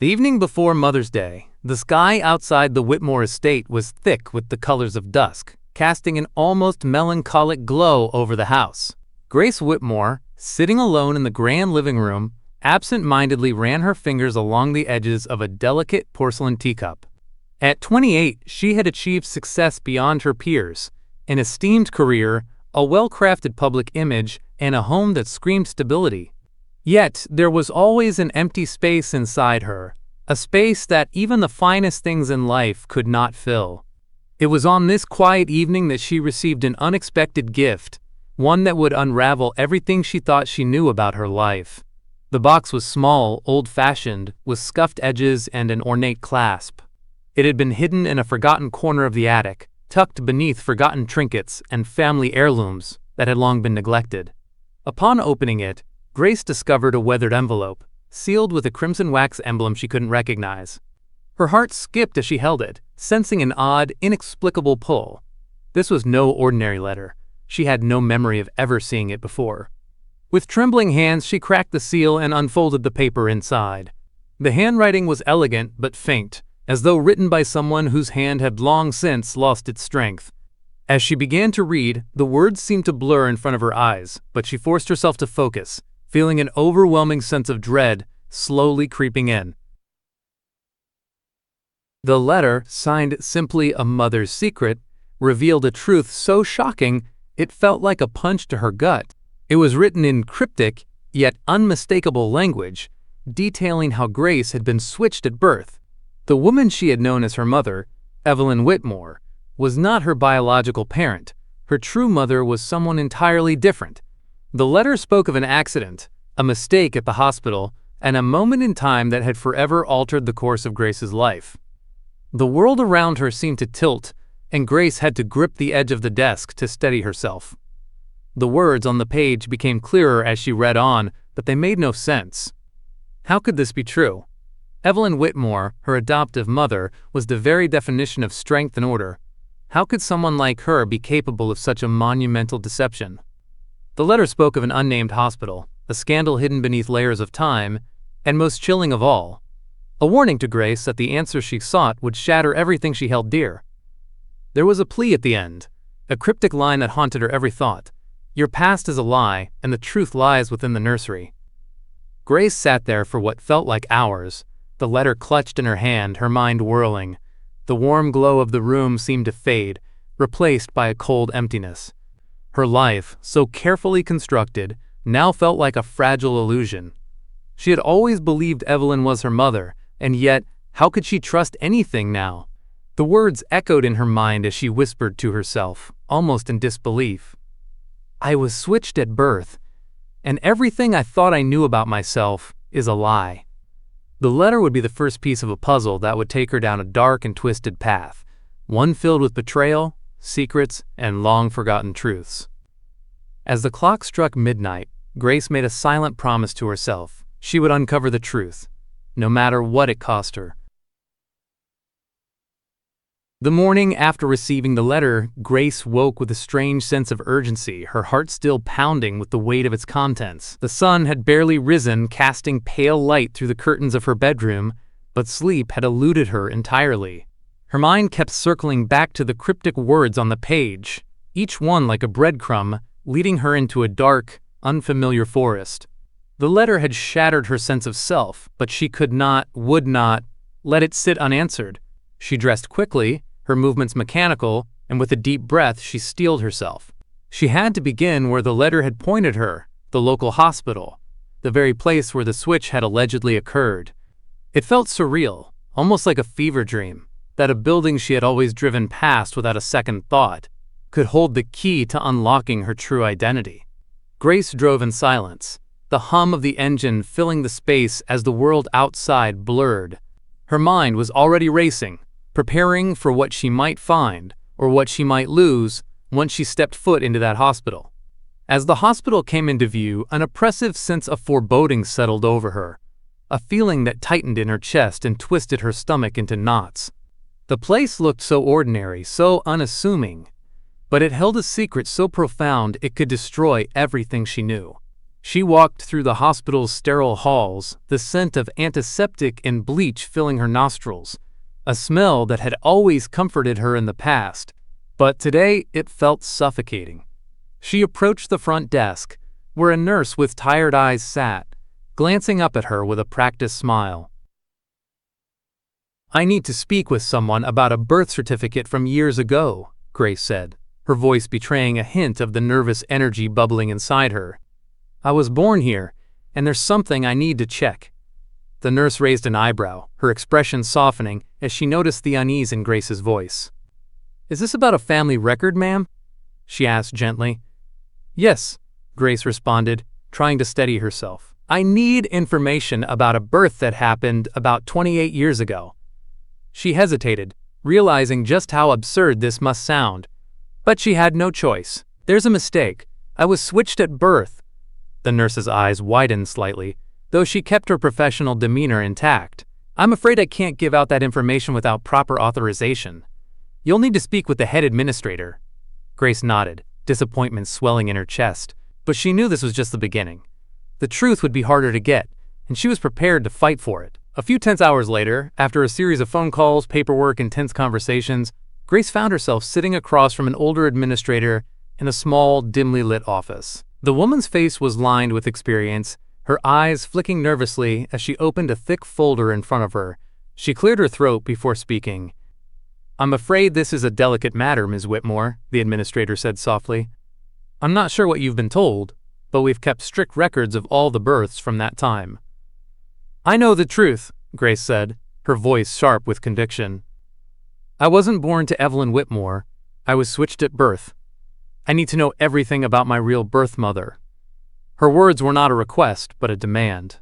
The evening before Mother's Day, the sky outside the Whitmore estate was thick with the colors of dusk, casting an almost melancholic glow over the house. Grace Whitmore, sitting alone in the grand living room, absent-mindedly ran her fingers along the edges of a delicate porcelain teacup. At 28, she had achieved success beyond her peers, an esteemed career, a well-crafted public image, and a home that screamed stability. Yet, there was always an empty space inside her, a space that even the finest things in life could not fill. It was on this quiet evening that she received an unexpected gift, one that would unravel everything she thought she knew about her life. The box was small, old-fashioned, with scuffed edges and an ornate clasp. It had been hidden in a forgotten corner of the attic, tucked beneath forgotten trinkets and family heirlooms that had long been neglected. Upon opening it, Grace discovered a weathered envelope, sealed with a crimson wax emblem she couldn't recognize. Her heart skipped as she held it, sensing an odd, inexplicable pull. This was no ordinary letter. She had no memory of ever seeing it before. With trembling hands, she cracked the seal and unfolded the paper inside. The handwriting was elegant but faint, as though written by someone whose hand had long since lost its strength. As she began to read, the words seemed to blur in front of her eyes, but she forced herself to focus, feeling an overwhelming sense of dread slowly creeping in. The letter, signed simply "A Mother's Secret," revealed a truth so shocking it felt like a punch to her gut. It was written in cryptic, yet unmistakable language, detailing how Grace had been switched at birth. The woman she had known as her mother, Evelyn Whitmore, was not her biological parent. Her true mother was someone entirely different. The letter spoke of an accident, a mistake at the hospital, and a moment in time that had forever altered the course of Grace's life. The world around her seemed to tilt, and Grace had to grip the edge of the desk to steady herself. The words on the page became clearer as she read on, but they made no sense. How could this be true? Evelyn Whitmore, her adoptive mother, was the very definition of strength and order. How could someone like her be capable of such a monumental deception? The letter spoke of an unnamed hospital, a scandal hidden beneath layers of time, and most chilling of all, a warning to Grace that the answer she sought would shatter everything she held dear. There was a plea at the end, a cryptic line that haunted her every thought. Your past is a lie, and the truth lies within the nursery. Grace sat there for what felt like hours, the letter clutched in her hand, her mind whirling. The warm glow of the room seemed to fade, replaced by a cold emptiness. Her life, so carefully constructed, now felt like a fragile illusion. She had always believed Evelyn was her mother, and yet, how could she trust anything now? The words echoed in her mind as she whispered to herself, almost in disbelief. I was switched at birth, and everything I thought I knew about myself is a lie. The letter would be the first piece of a puzzle that would take her down a dark and twisted path, one filled with betrayal, secrets, and long-forgotten truths. As the clock struck midnight, Grace made a silent promise to herself. She would uncover the truth, no matter what it cost her. The morning after receiving the letter, Grace woke with a strange sense of urgency, her heart still pounding with the weight of its contents. The sun had barely risen, casting pale light through the curtains of her bedroom, but sleep had eluded her entirely. Her mind kept circling back to the cryptic words on the page, each one like a breadcrumb, leading her into a dark, unfamiliar forest. The letter had shattered her sense of self, but she could not, would not, let it sit unanswered. She dressed quickly, her movements mechanical, and with a deep breath she steeled herself. She had to begin where the letter had pointed her, the local hospital, the very place where the switch had allegedly occurred. It felt surreal, almost like a fever dream, that a building she had always driven past without a second thought could hold the key to unlocking her true identity. Grace drove in silence, the hum of the engine filling the space as the world outside blurred. Her mind was already racing, preparing for what she might find, or what she might lose, once she stepped foot into that hospital. As the hospital came into view, an oppressive sense of foreboding settled over her, a feeling that tightened in her chest and twisted her stomach into knots. The place looked so ordinary, so unassuming, but it held a secret so profound it could destroy everything she knew. She walked through the hospital's sterile halls, the scent of antiseptic and bleach filling her nostrils, a smell that had always comforted her in the past, but today it felt suffocating. She approached the front desk, where a nurse with tired eyes sat, glancing up at her with a practiced smile. "I need to speak with someone about a birth certificate from years ago," Grace said, her voice betraying a hint of the nervous energy bubbling inside her. "I was born here, and there's something I need to check." The nurse raised an eyebrow, her expression softening as she noticed the unease in Grace's voice. "Is this about a family record, ma'am?" she asked gently. "Yes," Grace responded, trying to steady herself. "I need information about a birth that happened about 28 years ago." She hesitated, realizing just how absurd this must sound. But she had no choice. "There's a mistake. I was switched at birth." The nurse's eyes widened slightly, though she kept her professional demeanor intact. "I'm afraid I can't give out that information without proper authorization. You'll need to speak with the head administrator." Grace nodded, disappointment swelling in her chest, but she knew this was just the beginning. The truth would be harder to get, and she was prepared to fight for it. A few tense hours later, after a series of phone calls, paperwork, and tense conversations, Grace found herself sitting across from an older administrator in a small, dimly lit office. The woman's face was lined with experience, her eyes flicking nervously as she opened a thick folder in front of her. She cleared her throat before speaking. "I'm afraid this is a delicate matter, Ms. Whitmore," the administrator said softly. "I'm not sure what you've been told, but we've kept strict records of all the births from that time." "I know the truth," Grace said, her voice sharp with conviction. "I wasn't born to Evelyn Whitmore. I was switched at birth. I need to know everything about my real birth mother." Her words were not a request, but a demand.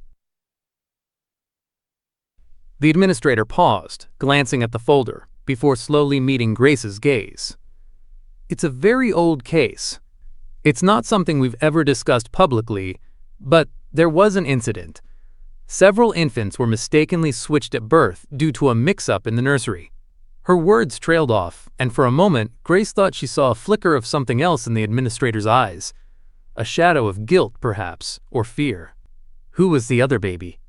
The administrator paused, glancing at the folder, before slowly meeting Grace's gaze. "It's a very old case. It's not something we've ever discussed publicly, but there was an incident. Several infants were mistakenly switched at birth due to a mix-up in the nursery." Her words trailed off, and for a moment, Grace thought she saw a flicker of something else in the administrator's eyes. A shadow of guilt, perhaps, or fear. Who was the other baby?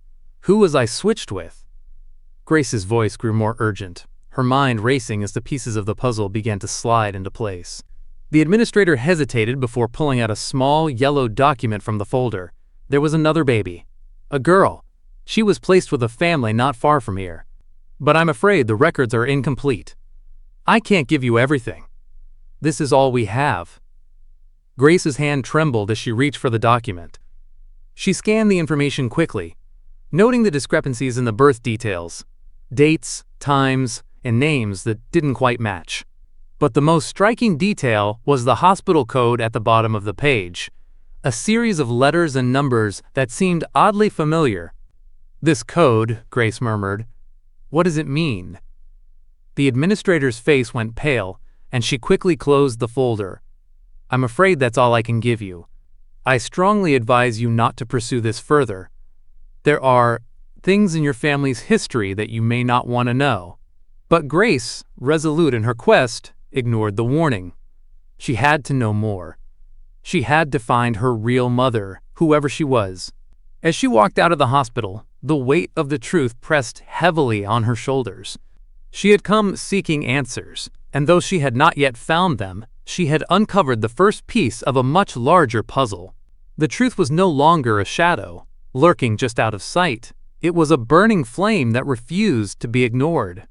Who was I switched with? Grace's voice grew more urgent, her mind racing as the pieces of the puzzle began to slide into place. The administrator hesitated before pulling out a small, yellow document from the folder. There was another baby. A girl. She was placed with a family not far from here. "But I'm afraid the records are incomplete. I can't give you everything. This is all we have." Grace's hand trembled as she reached for the document. She scanned the information quickly, noting the discrepancies in the birth details, dates, times, and names that didn't quite match. But the most striking detail was the hospital code at the bottom of the page, a series of letters and numbers that seemed oddly familiar. "This code," Grace murmured. "What does it mean?" The administrator's face went pale, and she quickly closed the folder. "I'm afraid that's all I can give you. I strongly advise you not to pursue this further. There are things in your family's history that you may not want to know." But Grace, resolute in her quest, ignored the warning. She had to know more. She had to find her real mother, whoever she was. As she walked out of the hospital, the weight of the truth pressed heavily on her shoulders. She had come seeking answers, and though she had not yet found them, she had uncovered the first piece of a much larger puzzle. The truth was no longer a shadow, lurking just out of sight. It was a burning flame that refused to be ignored.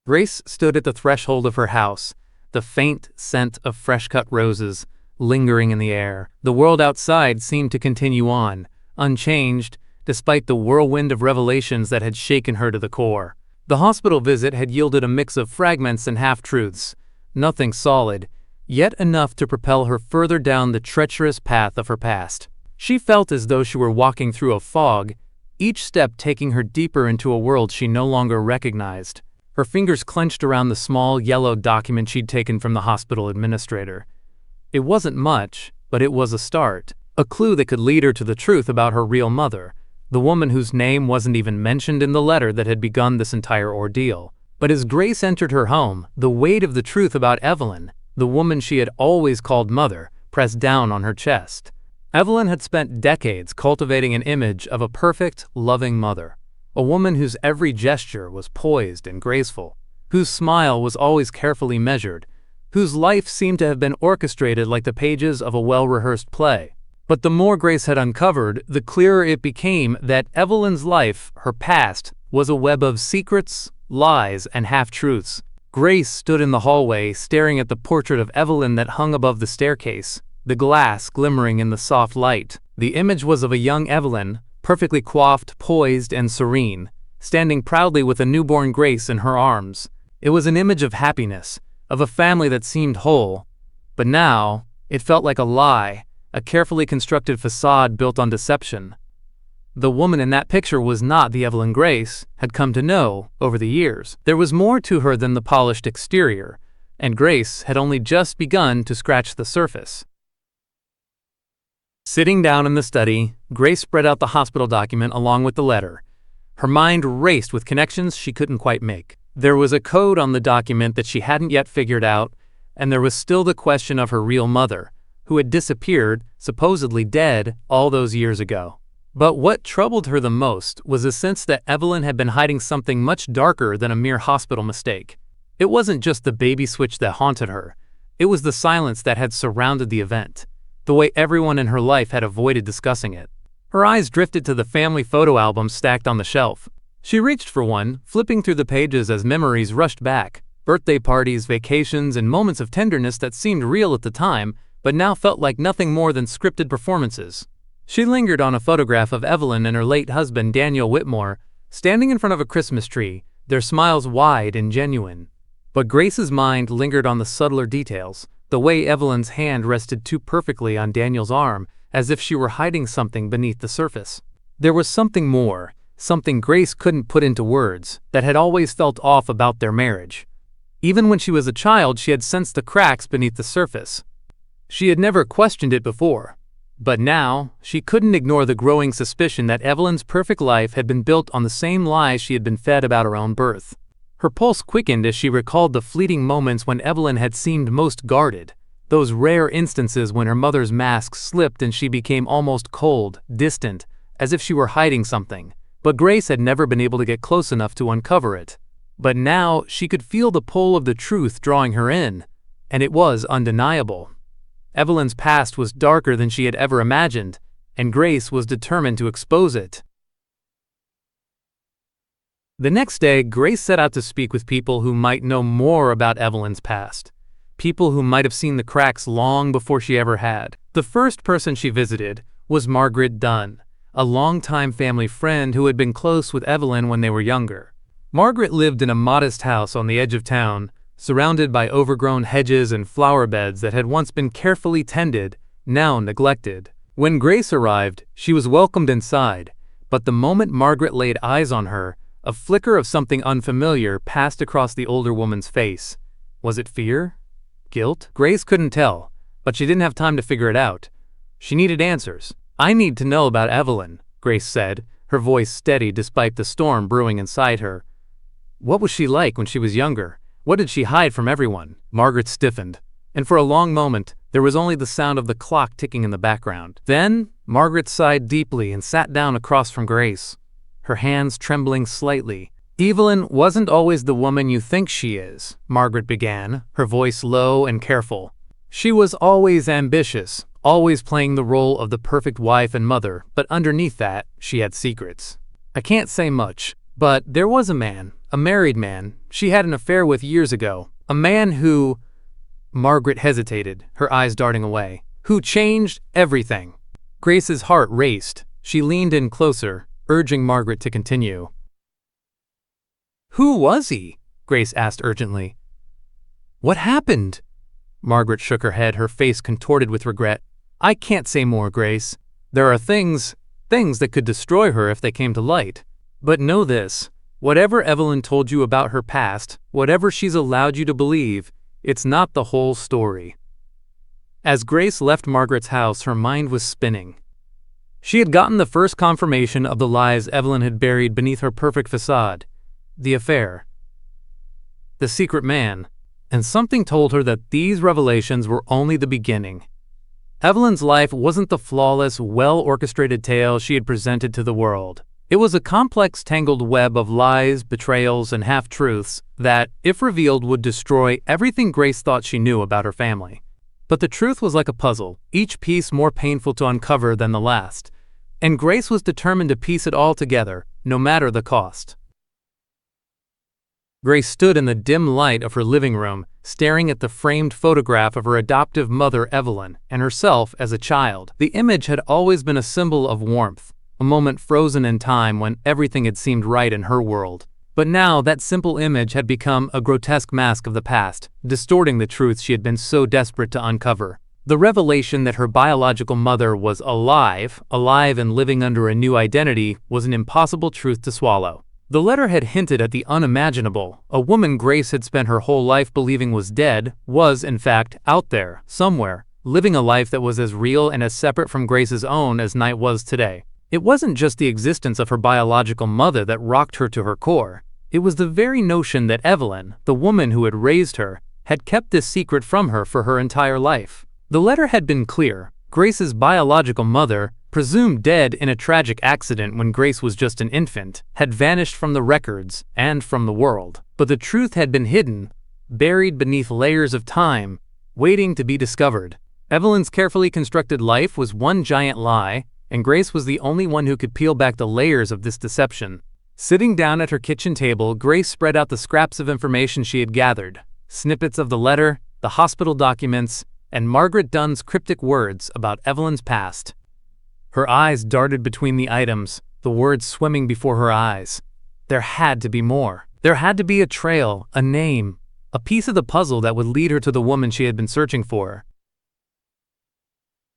Grace stood at the threshold of her house, the faint scent of fresh-cut roses lingering in the air. The world outside seemed to continue on, unchanged, despite the whirlwind of revelations that had shaken her to the core. The hospital visit had yielded a mix of fragments and half-truths, nothing solid, yet enough to propel her further down the treacherous path of her past. She felt as though she were walking through a fog, each step taking her deeper into a world she no longer recognized. Her fingers clenched around the small yellow document she'd taken from the hospital administrator. It wasn't much, but it was a start, a clue that could lead her to the truth about her real mother, the woman whose name wasn't even mentioned in the letter that had begun this entire ordeal. But as Grace entered her home, the weight of the truth about Evelyn, the woman she had always called mother, pressed down on her chest. Evelyn had spent decades cultivating an image of a perfect, loving mother, a woman whose every gesture was poised and graceful, whose smile was always carefully measured, whose life seemed to have been orchestrated like the pages of a well-rehearsed play. But the more Grace had uncovered, the clearer it became that Evelyn's life, her past, was a web of secrets, lies, and half-truths. Grace stood in the hallway, staring at the portrait of Evelyn that hung above the staircase, the glass glimmering in the soft light. The image was of a young Evelyn, perfectly coiffed, poised, and serene, standing proudly with a newborn Grace in her arms. It was an image of happiness, of a family that seemed whole. But now, it felt like a lie, a carefully constructed facade built on deception. The woman in that picture was not the Evelyn Grace had come to know over the years. There was more to her than the polished exterior, and Grace had only just begun to scratch the surface. Sitting down in the study, Grace spread out the hospital document along with the letter. Her mind raced with connections she couldn't quite make. There was a code on the document that she hadn't yet figured out, and there was still the question of her real mother, who had disappeared, supposedly dead, all those years ago. But what troubled her the most was a sense that Evelyn had been hiding something much darker than a mere hospital mistake. It wasn't just the baby switch that haunted her. It was the silence that had surrounded the event, the way everyone in her life had avoided discussing it. Her eyes drifted to the family photo album stacked on the shelf. She reached for one, flipping through the pages as memories rushed back. Birthday parties, vacations, and moments of tenderness that seemed real at the time, but now felt like nothing more than scripted performances. She lingered on a photograph of Evelyn and her late husband Daniel Whitmore, standing in front of a Christmas tree, their smiles wide and genuine. But Grace's mind lingered on the subtler details, the way Evelyn's hand rested too perfectly on Daniel's arm, as if she were hiding something beneath the surface. There was something more, something Grace couldn't put into words, that had always felt off about their marriage. Even when she was a child, she had sensed the cracks beneath the surface. She had never questioned it before, but now she couldn't ignore the growing suspicion that Evelyn's perfect life had been built on the same lies she had been fed about her own birth. Her pulse quickened as she recalled the fleeting moments when Evelyn had seemed most guarded, those rare instances when her mother's mask slipped and she became almost cold, distant, as if she were hiding something. But Grace had never been able to get close enough to uncover it. But now she could feel the pull of the truth drawing her in, and it was undeniable. Evelyn's past was darker than she had ever imagined, and Grace was determined to expose it. The next day, Grace set out to speak with people who might know more about Evelyn's past, people who might have seen the cracks long before she ever had. The first person she visited was Margaret Dunn, a longtime family friend who had been close with Evelyn when they were younger. Margaret lived in a modest house on the edge of town, surrounded by overgrown hedges and flower beds that had once been carefully tended, now neglected. When Grace arrived, she was welcomed inside, but the moment Margaret laid eyes on her, a flicker of something unfamiliar passed across the older woman's face. Was it fear? Guilt? Grace couldn't tell, but she didn't have time to figure it out. She needed answers. "I need to know about Evelyn," Grace said, her voice steady despite the storm brewing inside her. "What was she like when she was younger? What did she hide from everyone?" Margaret stiffened, and for a long moment, there was only the sound of the clock ticking in the background. Then, Margaret sighed deeply and sat down across from Grace, her hands trembling slightly. "Evelyn wasn't always the woman you think she is," Margaret began, her voice low and careful. "She was always ambitious, always playing the role of the perfect wife and mother, but underneath that, she had secrets. I can't say much, but there was a man, a married man, she had an affair with years ago, a man who—" Margaret hesitated, her eyes darting away. "Who changed everything." Grace's heart raced. She leaned in closer, urging Margaret to continue. "Who was he?" Grace asked urgently. "What happened?" Margaret shook her head, her face contorted with regret. "I can't say more, Grace. There are things that could destroy her if they came to light. But know this, whatever Evelyn told you about her past, whatever she's allowed you to believe, it's not the whole story." As Grace left Margaret's house, her mind was spinning. She had gotten the first confirmation of the lies Evelyn had buried beneath her perfect facade. The affair. The secret man. And something told her that these revelations were only the beginning. Evelyn's life wasn't the flawless, well-orchestrated tale she had presented to the world. It was a complex, tangled web of lies, betrayals, and half-truths that, if revealed, would destroy everything Grace thought she knew about her family. But the truth was like a puzzle, each piece more painful to uncover than the last, and Grace was determined to piece it all together, no matter the cost. Grace stood in the dim light of her living room, staring at the framed photograph of her adoptive mother Evelyn and herself as a child. The image had always been a symbol of warmth, a moment frozen in time when everything had seemed right in her world. But now that simple image had become a grotesque mask of the past, distorting the truth she had been so desperate to uncover. The revelation that her biological mother was alive and living under a new identity, was an impossible truth to swallow. The letter had hinted at the unimaginable. A woman Grace had spent her whole life believing was dead was, in fact, out there, somewhere, living a life that was as real and as separate from Grace's own as night was today. It wasn't just the existence of her biological mother that rocked her to her core. It was the very notion that Evelyn, the woman who had raised her, had kept this secret from her for her entire life. The letter had been clear. Grace's biological mother, presumed dead in a tragic accident when Grace was just an infant, had vanished from the records and from the world. But the truth had been hidden, buried beneath layers of time, waiting to be discovered. Evelyn's carefully constructed life was one giant lie, and Grace was the only one who could peel back the layers of this deception. Sitting down at her kitchen table, Grace spread out the scraps of information she had gathered, snippets of the letter, the hospital documents, and Margaret Dunn's cryptic words about Evelyn's past. Her eyes darted between the items, the words swimming before her eyes. There had to be more. There had to be a trail, a name, a piece of the puzzle that would lead her to the woman she had been searching for.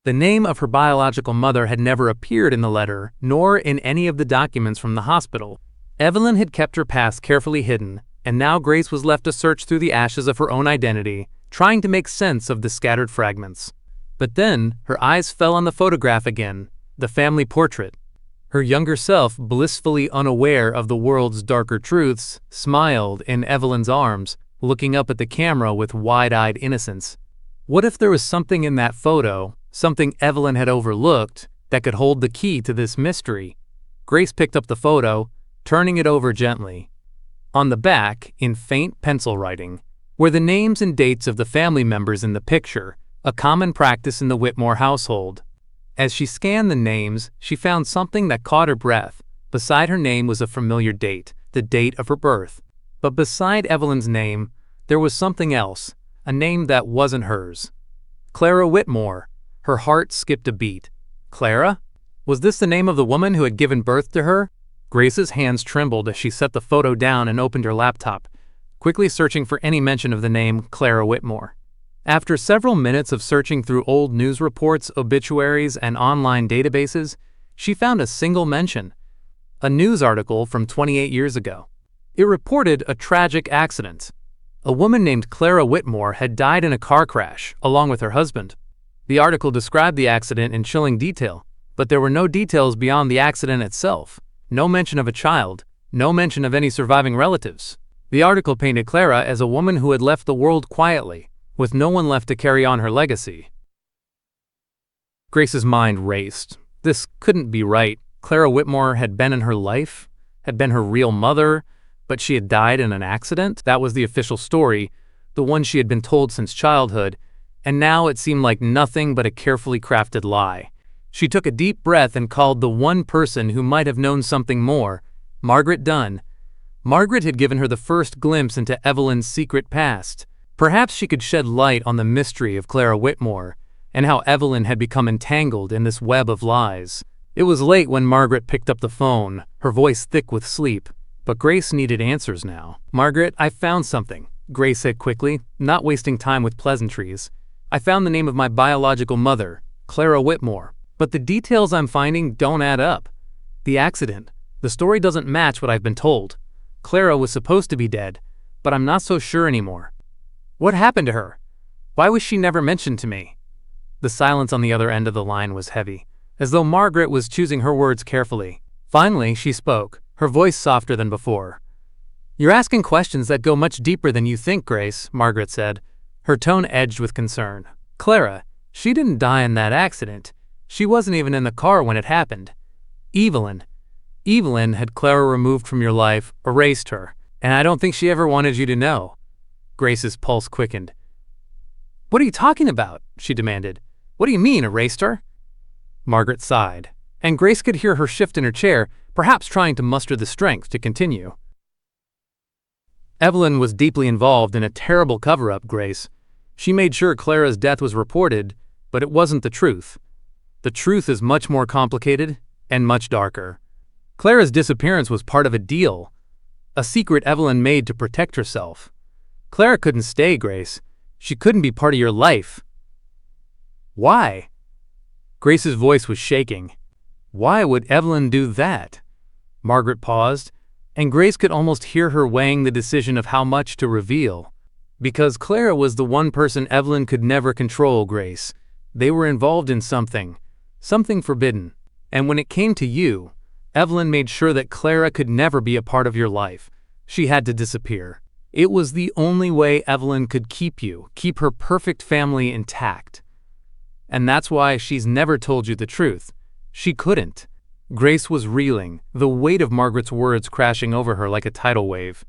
The name of her biological mother had never appeared in the letter, nor in any of the documents from the hospital. Evelyn had kept her past carefully hidden, and now Grace was left to search through the ashes of her own identity, trying to make sense of the scattered fragments. But then, her eyes fell on the photograph again. The family portrait. Her younger self, blissfully unaware of the world's darker truths, smiled in Evelyn's arms, looking up at the camera with wide-eyed innocence. What if there was something in that photo, something Evelyn had overlooked, that could hold the key to this mystery? Grace picked up the photo, turning it over gently. On the back, in faint pencil writing, were the names and dates of the family members in the picture, a common practice in the Whitmore household. As she scanned the names, she found something that caught her breath. Beside her name was a familiar date, the date of her birth. But beside Evelyn's name, there was something else, a name that wasn't hers. Clara Whitmore. Her heart skipped a beat. Clara? Was this the name of the woman who had given birth to her? Grace's hands trembled as she set the photo down and opened her laptop, quickly searching for any mention of the name Clara Whitmore. After several minutes of searching through old news reports, obituaries, and online databases, she found a single mention, a news article from 28 years ago. It reported a tragic accident. A woman named Clara Whitmore had died in a car crash, along with her husband. The article described the accident in chilling detail, but there were no details beyond the accident itself. No mention of a child, no mention of any surviving relatives. The article painted Clara as a woman who had left the world quietly, with no one left to carry on her legacy. Grace's mind raced. This couldn't be right. Clara Whitmore had been in her life, had been her real mother, but she had died in an accident. That was the official story, the one she had been told since childhood, and now it seemed like nothing but a carefully crafted lie. She took a deep breath and called the one person who might have known something more, Margaret Dunn. Margaret had given her the first glimpse into Evelyn's secret past. Perhaps she could shed light on the mystery of Clara Whitmore, and how Evelyn had become entangled in this web of lies. It was late when Margaret picked up the phone, her voice thick with sleep, but Grace needed answers now. "Margaret, I found something," Grace said quickly, not wasting time with pleasantries. "I found the name of my biological mother, Clara Whitmore, but the details I'm finding don't add up. The accident, the story doesn't match what I've been told. Clara was supposed to be dead, but I'm not so sure anymore. What happened to her? Why was she never mentioned to me?" The silence on the other end of the line was heavy, as though Margaret was choosing her words carefully. Finally, she spoke, her voice softer than before. "You're asking questions that go much deeper than you think, Grace," Margaret said, her tone edged with concern. "Clara, She didn't die in that accident. She wasn't even in the car when it happened. Evelyn. Evelyn had Clara removed from your life, erased her, and I don't think she ever wanted you to know." Grace's pulse quickened. "What are you talking about?" she demanded. "What do you mean, erased her?" Margaret sighed, and Grace could hear her shift in her chair, perhaps trying to muster the strength to continue. "Evelyn was deeply involved in a terrible cover-up, Grace. She made sure Clara's death was reported, but it wasn't the truth. The truth is much more complicated and much darker. Clara's disappearance was part of a deal, a secret Evelyn made to protect herself. Clara couldn't stay, Grace. She couldn't be part of your life." "Why?" Grace's voice was shaking. Why would Evelyn do that? Margaret paused, and Grace could almost hear her weighing the decision of how much to reveal. Because Clara was the one person Evelyn could never control, Grace. They were involved in something forbidden. And when it came to you, Evelyn made sure that Clara could never be a part of your life. She had to disappear. It was the only way Evelyn could keep her perfect family intact. And that's why she's never told you the truth. She couldn't. Grace was reeling, the weight of Margaret's words crashing over her like a tidal wave.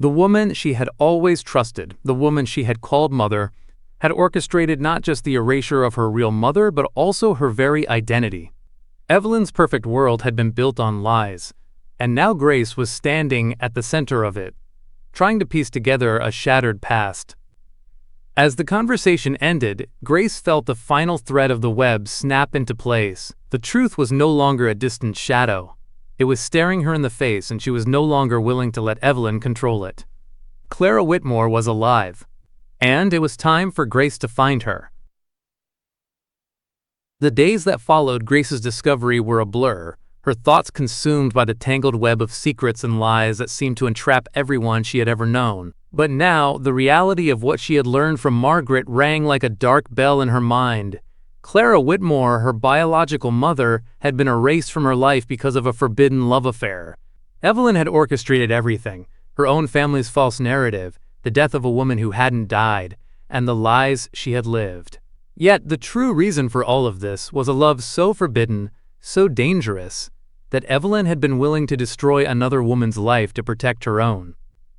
The woman she had always trusted, the woman she had called mother, had orchestrated not just the erasure of her real mother, but also her very identity. Evelyn's perfect world had been built on lies, and now Grace was standing at the center of it, trying to piece together a shattered past. As the conversation ended, Grace felt the final thread of the web snap into place. The truth was no longer a distant shadow. It was staring her in the face, and she was no longer willing to let Evelyn control it. Clara Whitmore was alive, and it was time for Grace to find her. The days that followed Grace's discovery were a blur, her thoughts consumed by the tangled web of secrets and lies that seemed to entrap everyone she had ever known. But now, the reality of what she had learned from Margaret rang like a dark bell in her mind. Clara Whitmore, her biological mother, had been erased from her life because of a forbidden love affair. Evelyn had orchestrated everything, her own family's false narrative, the death of a woman who hadn't died, and the lies she had lived. Yet the true reason for all of this was a love so forbidden, so dangerous, that Evelyn had been willing to destroy another woman's life to protect her own.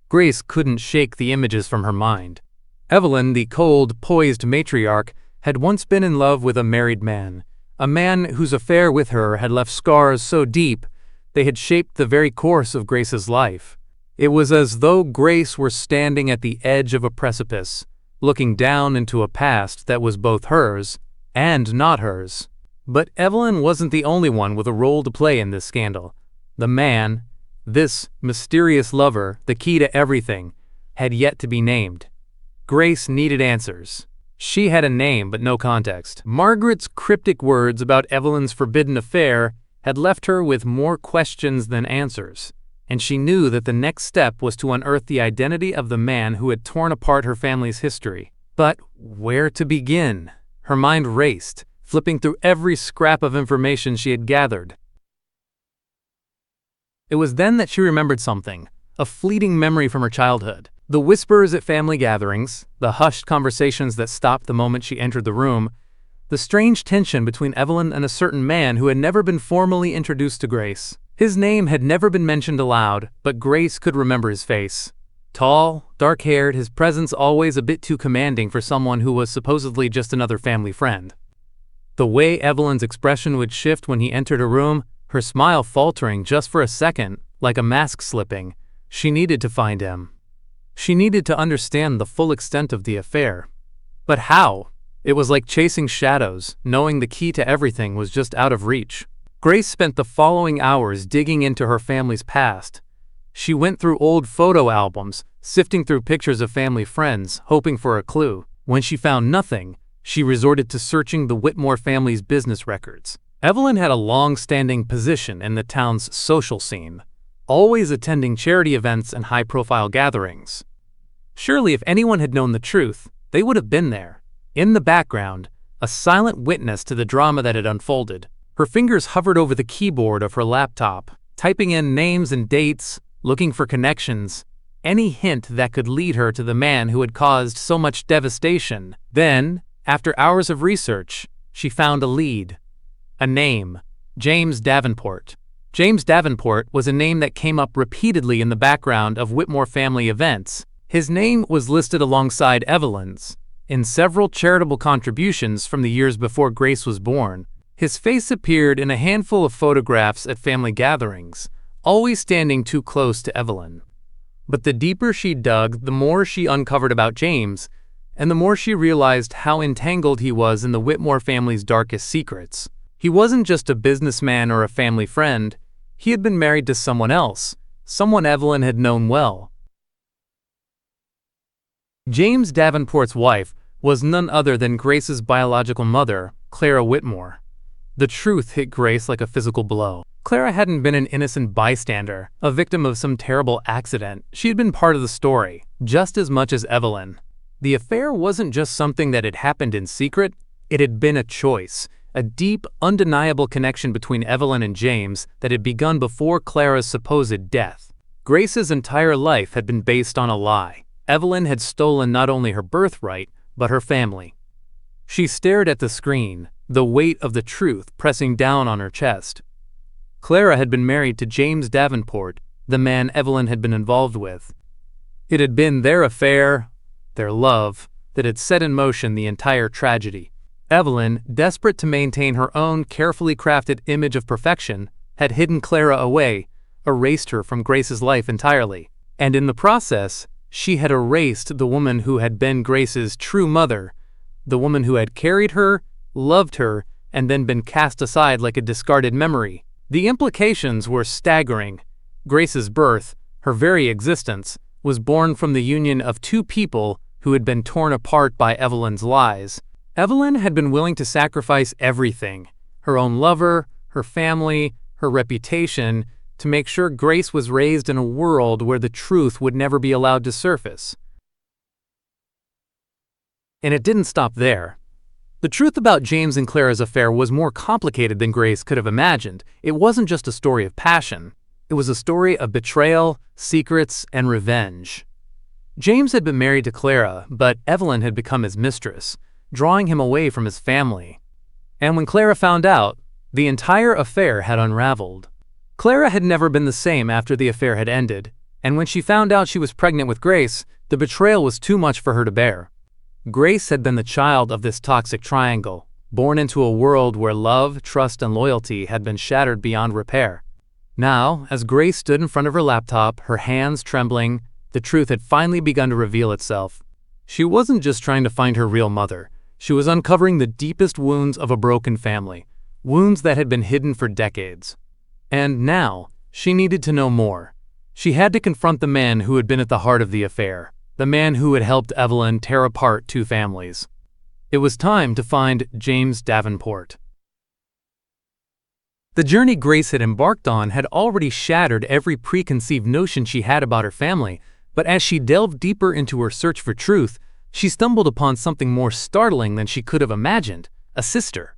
Grace couldn't shake the images from her mind. Evelyn, the cold, poised matriarch, had once been in love with a married man, a man whose affair with her had left scars so deep they had shaped the very course of Grace's life. It was as though Grace were standing at the edge of a precipice, looking down into a past that was both hers and not hers. But Evelyn wasn't the only one with a role to play in this scandal. The man, this mysterious lover, the key to everything, had yet to be named. Grace needed answers. She had a name but no context. Margaret's cryptic words about Evelyn's forbidden affair had left her with more questions than answers, and she knew that the next step was to unearth the identity of the man who had torn apart her family's history. But where to begin? Her mind raced, flipping through every scrap of information she had gathered. It was then that she remembered something, a fleeting memory from her childhood. The whispers at family gatherings, the hushed conversations that stopped the moment she entered the room, the strange tension between Evelyn and a certain man who had never been formally introduced to Grace. His name had never been mentioned aloud, but Grace could remember his face. Tall, dark-haired, his presence always a bit too commanding for someone who was supposedly just another family friend. The way Evelyn's expression would shift when he entered a room, her smile faltering just for a second, like a mask slipping. She needed to find him. She needed to understand the full extent of the affair. But how? It was like chasing shadows, knowing the key to everything was just out of reach. Grace spent the following hours digging into her family's past. She went through old photo albums, sifting through pictures of family friends, hoping for a clue. When she found nothing, she resorted to searching the Whitmore family's business records. Evelyn had a long-standing position in the town's social scene, always attending charity events and high-profile gatherings. Surely if anyone had known the truth, they would have been there, in the background, a silent witness to the drama that had unfolded. Her fingers hovered over the keyboard of her laptop, typing in names and dates, looking for connections, any hint that could lead her to the man who had caused so much devastation. Then, After hours of research, she found a lead. A name: James Davenport. James Davenport was a name that came up repeatedly in the background of Whitmore family events. His name was listed alongside Evelyn's in several charitable contributions from the years before Grace was born. His face appeared in a handful of photographs at family gatherings, always standing too close to Evelyn. But the deeper she dug, the more she uncovered about James, and the more she realized how entangled he was in the Whitmore family's darkest secrets. He wasn't just a businessman or a family friend. He had been married to someone else, someone Evelyn had known well. James Davenport's wife was none other than Grace's biological mother, Clara Whitmore. The truth hit Grace like a physical blow. Clara hadn't been an innocent bystander, a victim of some terrible accident. She had been part of the story, just as much as Evelyn. The affair wasn't just something that had happened in secret, it had been a choice, a deep, undeniable connection between Evelyn and James that had begun before Clara's supposed death. Grace's entire life had been based on a lie. Evelyn had stolen not only her birthright, but her family. She stared at the screen, the weight of the truth pressing down on her chest. Clara had been married to James Davenport, the man Evelyn had been involved with. It had been their affair, their love, that had set in motion the entire tragedy. Evelyn, desperate to maintain her own carefully crafted image of perfection, had hidden Clara away, erased her from Grace's life entirely. And in the process, she had erased the woman who had been Grace's true mother, the woman who had carried her, loved her, and then been cast aside like a discarded memory. The implications were staggering. Grace's birth, her very existence, was born from the union of two people who had been torn apart by Evelyn's lies. Evelyn had been willing to sacrifice everything, her own lover, her family, her reputation, to make sure Grace was raised in a world where the truth would never be allowed to surface. And it didn't stop there. The truth about James and Clara's affair was more complicated than Grace could have imagined. It wasn't just a story of passion. It was a story of betrayal, secrets, and revenge. James had been married to Clara, but Evelyn had become his mistress, drawing him away from his family. And when Clara found out, the entire affair had unraveled. Clara had never been the same after the affair had ended, and when she found out she was pregnant with Grace, the betrayal was too much for her to bear. Grace had been the child of this toxic triangle, born into a world where love, trust, and loyalty had been shattered beyond repair. Now, as Grace stood in front of her laptop, her hands trembling, the truth had finally begun to reveal itself. She wasn't just trying to find her real mother. She was uncovering the deepest wounds of a broken family, wounds that had been hidden for decades. And now, she needed to know more. She had to confront the man who had been at the heart of the affair, the man who had helped Evelyn tear apart two families. It was time to find James Davenport. The journey Grace had embarked on had already shattered every preconceived notion she had about her family, but as she delved deeper into her search for truth, she stumbled upon something more startling than she could have imagined: a sister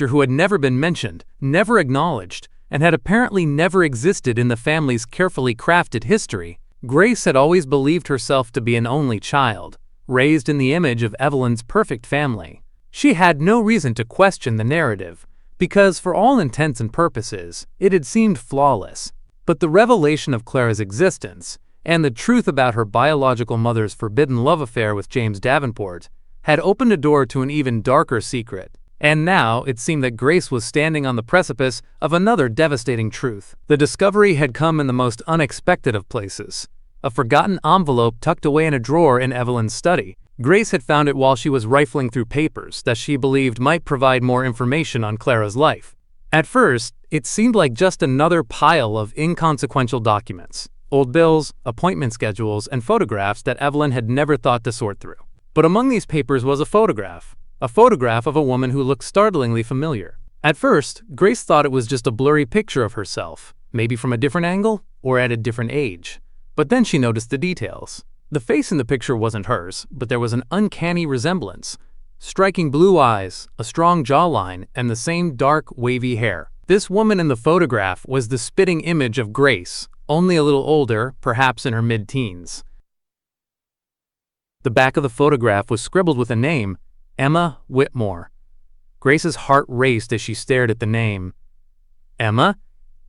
who had never been mentioned, never acknowledged, and had apparently never existed in the family's carefully crafted history. Grace had always believed herself to be an only child, raised in the image of Evelyn's perfect family. She had no reason to question the narrative, because for all intents and purposes, it had seemed flawless. But the revelation of Clara's existence, and the truth about her biological mother's forbidden love affair with James Davenport, had opened a door to an even darker secret. And now it seemed that Grace was standing on the precipice of another devastating truth. The discovery had come in the most unexpected of places: a forgotten envelope tucked away in a drawer in Evelyn's study. Grace had found it while she was rifling through papers that she believed might provide more information on Clara's life. At first, it seemed like just another pile of inconsequential documents: old bills, appointment schedules, and photographs that Evelyn had never thought to sort through. But among these papers was a photograph of a woman who looked startlingly familiar. At first, Grace thought it was just a blurry picture of herself, maybe from a different angle or at a different age. But then she noticed the details. The face in the picture wasn't hers, but there was an uncanny resemblance: striking blue eyes, a strong jawline, and the same dark, wavy hair. This woman in the photograph was the spitting image of Grace, only a little older, perhaps in her mid-teens. The back of the photograph was scribbled with a name: Emma Whitmore. Grace's heart raced as she stared at the name. Emma?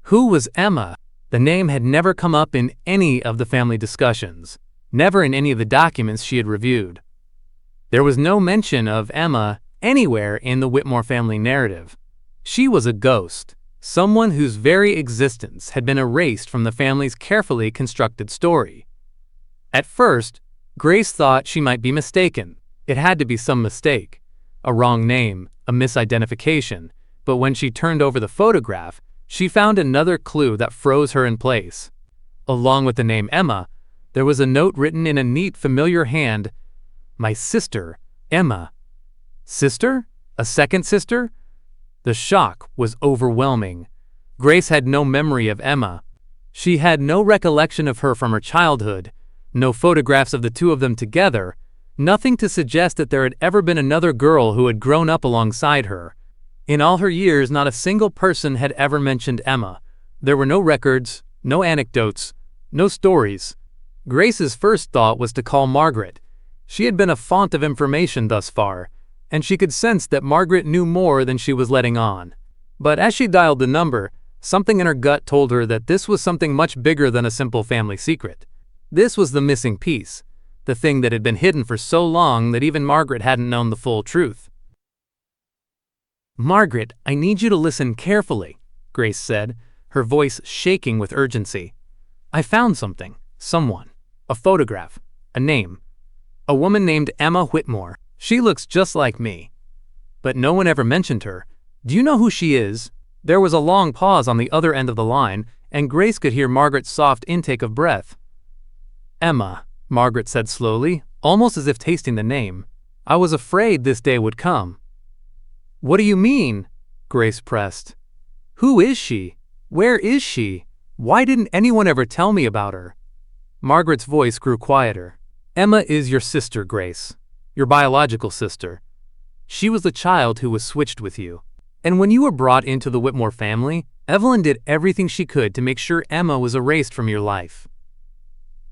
Who was Emma? The name had never come up in any of the family discussions, never in any of the documents she had reviewed. There was no mention of Emma anywhere in the Whitmore family narrative. She was a ghost, someone whose very existence had been erased from the family's carefully constructed story. At first, Grace thought she might be mistaken. It had to be some mistake, a wrong name, a misidentification, but when she turned over the photograph, she found another clue that froze her in place. Along with the name Emma, there was a note written in a neat, familiar hand. My sister, Emma. Sister? A second sister? The shock was overwhelming. Grace had no memory of Emma. She had no recollection of her from her childhood, no photographs of the two of them together, nothing to suggest that there had ever been another girl who had grown up alongside her. In all her years, not a single person had ever mentioned Emma. There were no records, no anecdotes, no stories. Grace's first thought was to call Margaret. She had been a font of information thus far, and she could sense that Margaret knew more than she was letting on. But as she dialed the number, something in her gut told her that this was something much bigger than a simple family secret. This was the missing piece, the thing that had been hidden for so long that even Margaret hadn't known the full truth. Margaret, I need you to listen carefully, Grace said, her voice shaking with urgency. I found something, someone, a photograph, a name. A woman named Emma Whitmore. She looks just like me. But no one ever mentioned her. Do you know who she is? There was a long pause on the other end of the line, and Grace could hear Margaret's soft intake of breath. Emma, Margaret said slowly, almost as if tasting the name. I was afraid this day would come. What do you mean? Grace pressed. Who is she? Where is she? Why didn't anyone ever tell me about her? Margaret's voice grew quieter. Emma is your sister, Grace. Your biological sister. She was the child who was switched with you. And when you were brought into the Whitmore family, Evelyn did everything she could to make sure Emma was erased from your life.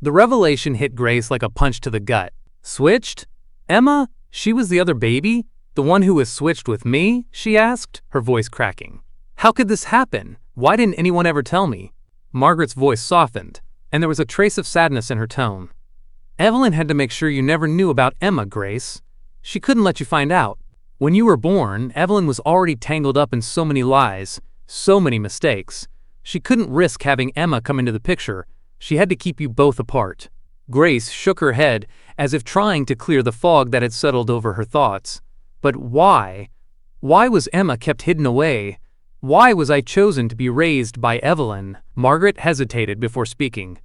The revelation hit Grace like a punch to the gut. Switched? Emma? She was the other baby? The one who was switched with me? She asked, her voice cracking. How could this happen? Why didn't anyone ever tell me? Margaret's voice softened, and there was a trace of sadness in her tone. Evelyn had to make sure you never knew about Emma, Grace. She couldn't let you find out. When you were born, Evelyn was already tangled up in so many lies, so many mistakes. She couldn't risk having Emma come into the picture. She had to keep you both apart. Grace shook her head, as if trying to clear the fog that had settled over her thoughts. But why? Why was Emma kept hidden away? Why was I chosen to be raised by Evelyn? Margaret hesitated before speaking.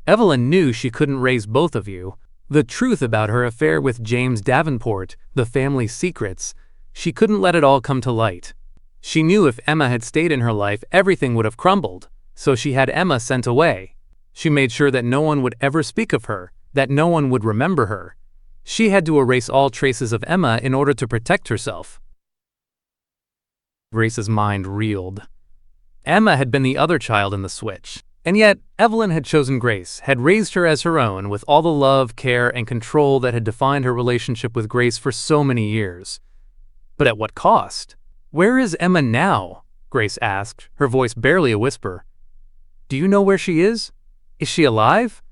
Evelyn knew she couldn't raise both of you. The truth about her affair with James Davenport, the family's secrets, she couldn't let it all come to light. She knew if Emma had stayed in her life, everything would have crumbled, so she had Emma sent away. She made sure that no one would ever speak of her, that no one would remember her. She had to erase all traces of Emma in order to protect herself. Grace's mind reeled. Emma had been the other child in the switch. And yet, Evelyn had chosen Grace, had raised her as her own with all the love, care, and control that had defined her relationship with Grace for so many years. But at what cost? Where is Emma now? Grace asked, her voice barely a whisper. Do you know where she is? Is she alive?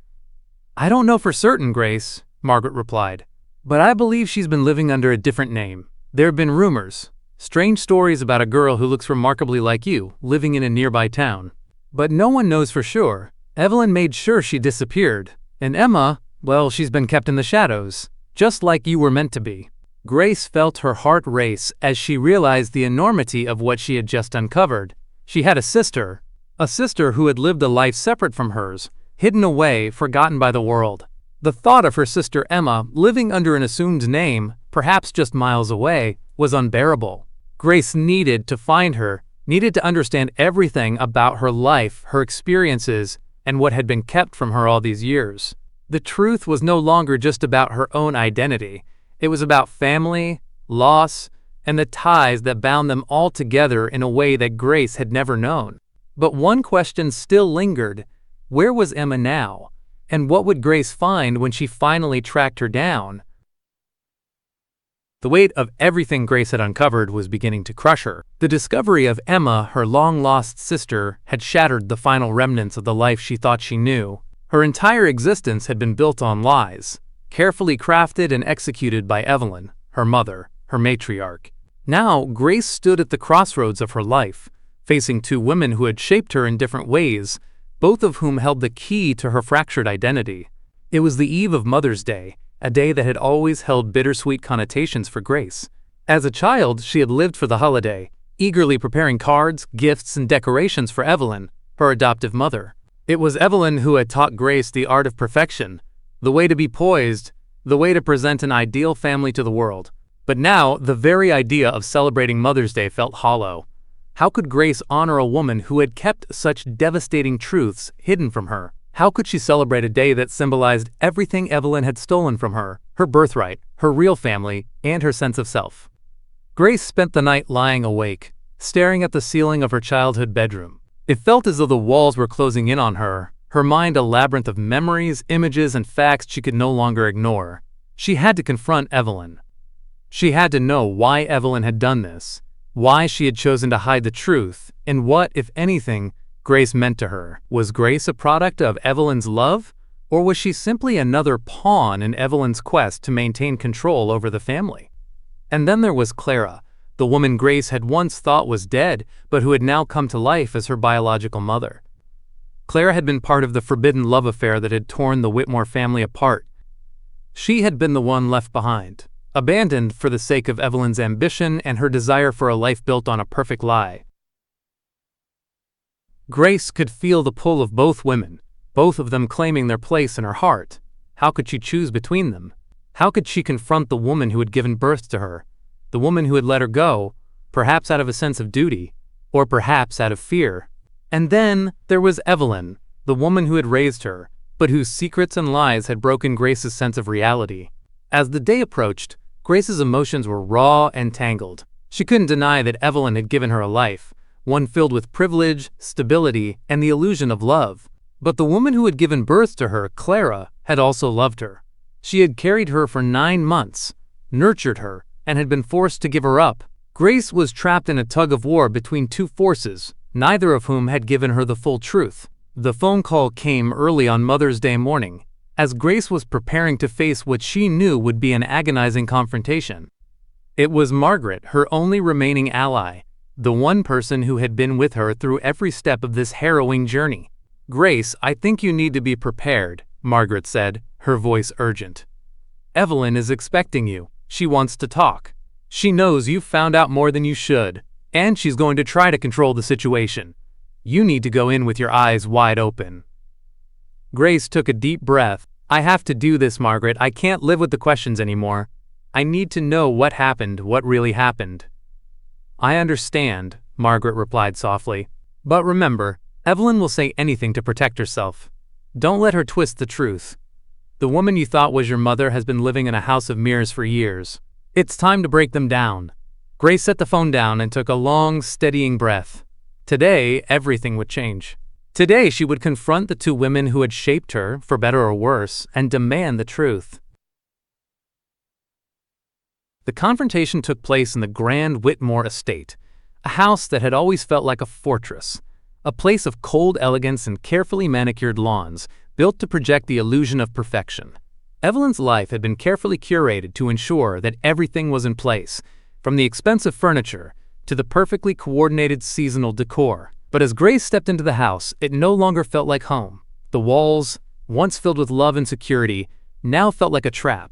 I don't know for certain, Grace, Margaret replied. But I believe she's been living under a different name. There have been rumors, strange stories about a girl who looks remarkably like you, living in a nearby town. But no one knows for sure. Evelyn made sure she disappeared. And Emma, well, she's been kept in the shadows, just like you were meant to be. Grace felt her heart race as she realized the enormity of what she had just uncovered. She had a sister who had lived a life separate from hers, hidden away, forgotten by the world. The thought of her sister Emma living under an assumed name, perhaps just miles away, was unbearable. Grace needed to find her, needed to understand everything about her life, her experiences, and what had been kept from her all these years. The truth was no longer just about her own identity. It was about family, loss, and the ties that bound them all together in a way that Grace had never known. But one question still lingered. Where was Emma now? And what would Grace find when she finally tracked her down? The weight of everything Grace had uncovered was beginning to crush her. The discovery of Emma, her long-lost sister, had shattered the final remnants of the life she thought she knew. Her entire existence had been built on lies, carefully crafted and executed by Evelyn, her mother, her matriarch. Now, Grace stood at the crossroads of her life, facing two women who had shaped her in different ways, both of whom held the key to her fractured identity. It was the eve of Mother's Day, a day that had always held bittersweet connotations for Grace. As a child, she had lived for the holiday, eagerly preparing cards, gifts, and decorations for Evelyn, her adoptive mother. It was Evelyn who had taught Grace the art of perfection, the way to be poised, the way to present an ideal family to the world. But now, the very idea of celebrating Mother's Day felt hollow. How could Grace honor a woman who had kept such devastating truths hidden from her? How could she celebrate a day that symbolized everything Evelyn had stolen from her, her birthright, her real family, and her sense of self? Grace spent the night lying awake, staring at the ceiling of her childhood bedroom. It felt as though the walls were closing in on her, her mind a labyrinth of memories, images, and facts she could no longer ignore. She had to confront Evelyn. She had to know why Evelyn had done this, why she had chosen to hide the truth, and what, if anything, Grace meant to her. Was Grace a product of Evelyn's love, or was she simply another pawn in Evelyn's quest to maintain control over the family? And then there was Clara, the woman Grace had once thought was dead, but who had now come to life as her biological mother. Clara had been part of the forbidden love affair that had torn the Whitmore family apart. She had been the one left behind, abandoned for the sake of Evelyn's ambition and her desire for a life built on a perfect lie. Grace could feel the pull of both women, both of them claiming their place in her heart. How could she choose between them? How could she confront the woman who had given birth to her, the woman who had let her go, perhaps out of a sense of duty, or perhaps out of fear? And then there was Evelyn, the woman who had raised her, but whose secrets and lies had broken Grace's sense of reality. As the day approached, Grace's emotions were raw and tangled. She couldn't deny that Evelyn had given her a life, one filled with privilege, stability, and the illusion of love. But the woman who had given birth to her, Clara, had also loved her. She had carried her for 9 months, nurtured her, and had been forced to give her up. Grace was trapped in a tug-of-war between two forces, neither of whom had given her the full truth. The phone call came early on Mother's Day morning, as Grace was preparing to face what she knew would be an agonizing confrontation. It was Margaret, her only remaining ally, the one person who had been with her through every step of this harrowing journey. "Grace, I think you need to be prepared," Margaret said, her voice urgent. "Evelyn is expecting you. She wants to talk. She knows you've found out more than you should, and she's going to try to control the situation. You need to go in with your eyes wide open." Grace took a deep breath. "I have to do this, Margaret. I can't live with the questions anymore. I need to know what happened, what really happened." "I understand," Margaret replied softly. "But remember, Evelyn will say anything to protect herself. Don't let her twist the truth. The woman you thought was your mother has been living in a house of mirrors for years. It's time to break them down." Grace set the phone down and took a long, steadying breath. Today, everything would change. Today, she would confront the two women who had shaped her, for better or worse, and demand the truth. The confrontation took place in the grand Whitmore estate, a house that had always felt like a fortress, a place of cold elegance and carefully manicured lawns, built to project the illusion of perfection. Evelyn's life had been carefully curated to ensure that everything was in place, from the expensive furniture to the perfectly coordinated seasonal decor. But as Grace stepped into the house, it no longer felt like home. The walls, once filled with love and security, now felt like a trap.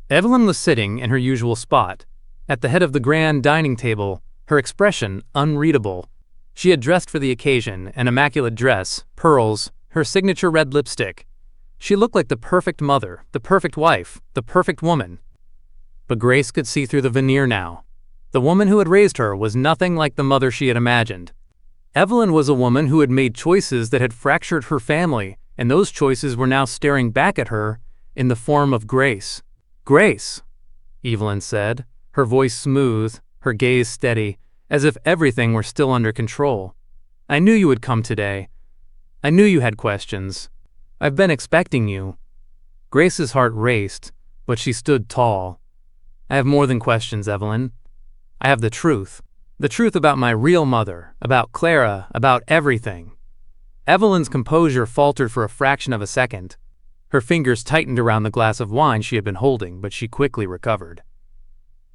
Evelyn was sitting in her usual spot, at the head of the grand dining table, her expression unreadable. She had dressed for the occasion, an immaculate dress, pearls, her signature red lipstick. She looked like the perfect mother, the perfect wife, the perfect woman. But Grace could see through the veneer now. The woman who had raised her was nothing like the mother she had imagined. Evelyn was a woman who had made choices that had fractured her family, and those choices were now staring back at her in the form of Grace. "Grace," Evelyn said, her voice smooth, her gaze steady, as if everything were still under control. "I knew you would come today. I knew you had questions. I've been expecting you." Grace's heart raced, but she stood tall. I have more than questions, Evelyn. I have the truth. The truth about my real mother, about Clara, about everything. Evelyn's composure faltered for a fraction of a second. Her fingers tightened around the glass of wine she had been holding, but she quickly recovered.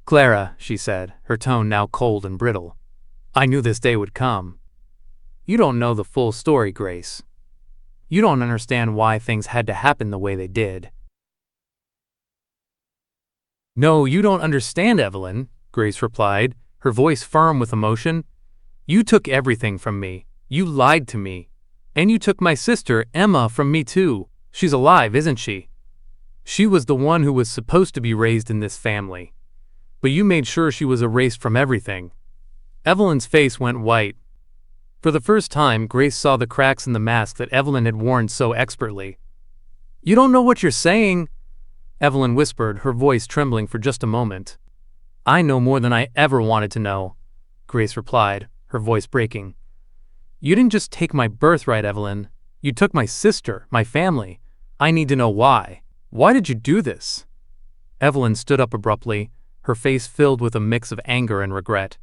Clara, she said, her tone now cold and brittle. I knew this day would come. You don't know the full story, Grace. You don't understand why things had to happen the way they did. No, you don't understand, Evelyn, Grace replied, her voice firm with emotion. You took everything from me. You lied to me. And you took my sister, Emma, from me too. She's alive, isn't she? She was the one who was supposed to be raised in this family. But you made sure she was erased from everything. Evelyn's face went white. For the first time, Grace saw the cracks in the mask that Evelyn had worn so expertly. You don't know what you're saying, Evelyn whispered, her voice trembling for just a moment. I know more than I ever wanted to know, Grace replied, her voice breaking. You didn't just take my birthright, Evelyn. You took my sister, my family. I need to know why. Why did you do this? Evelyn stood up abruptly, her face filled with a mix of anger and regret.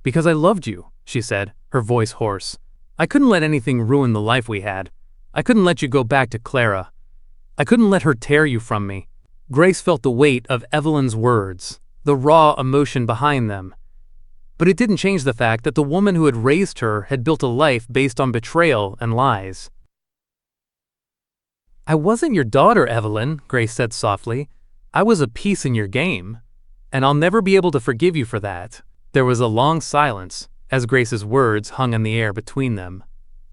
Because I loved you, she said, her voice hoarse. I couldn't let anything ruin the life we had. I couldn't let you go back to Clara. I couldn't let her tear you from me. Grace felt the weight of Evelyn's words, the raw emotion behind them. But it didn't change the fact that the woman who had raised her had built a life based on betrayal and lies. I wasn't your daughter, Evelyn, Grace said softly. I was a piece in your game, and I'll never be able to forgive you for that. There was a long silence, as Grace's words hung in the air between them.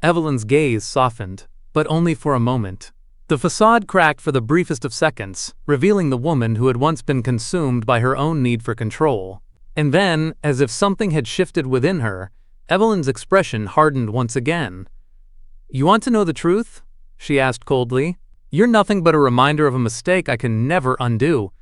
Evelyn's gaze softened, but only for a moment. The facade cracked for the briefest of seconds, revealing the woman who had once been consumed by her own need for control. And then, as if something had shifted within her, Evelyn's expression hardened once again. You want to know the truth? She asked coldly. You're nothing but a reminder of a mistake I can never undo.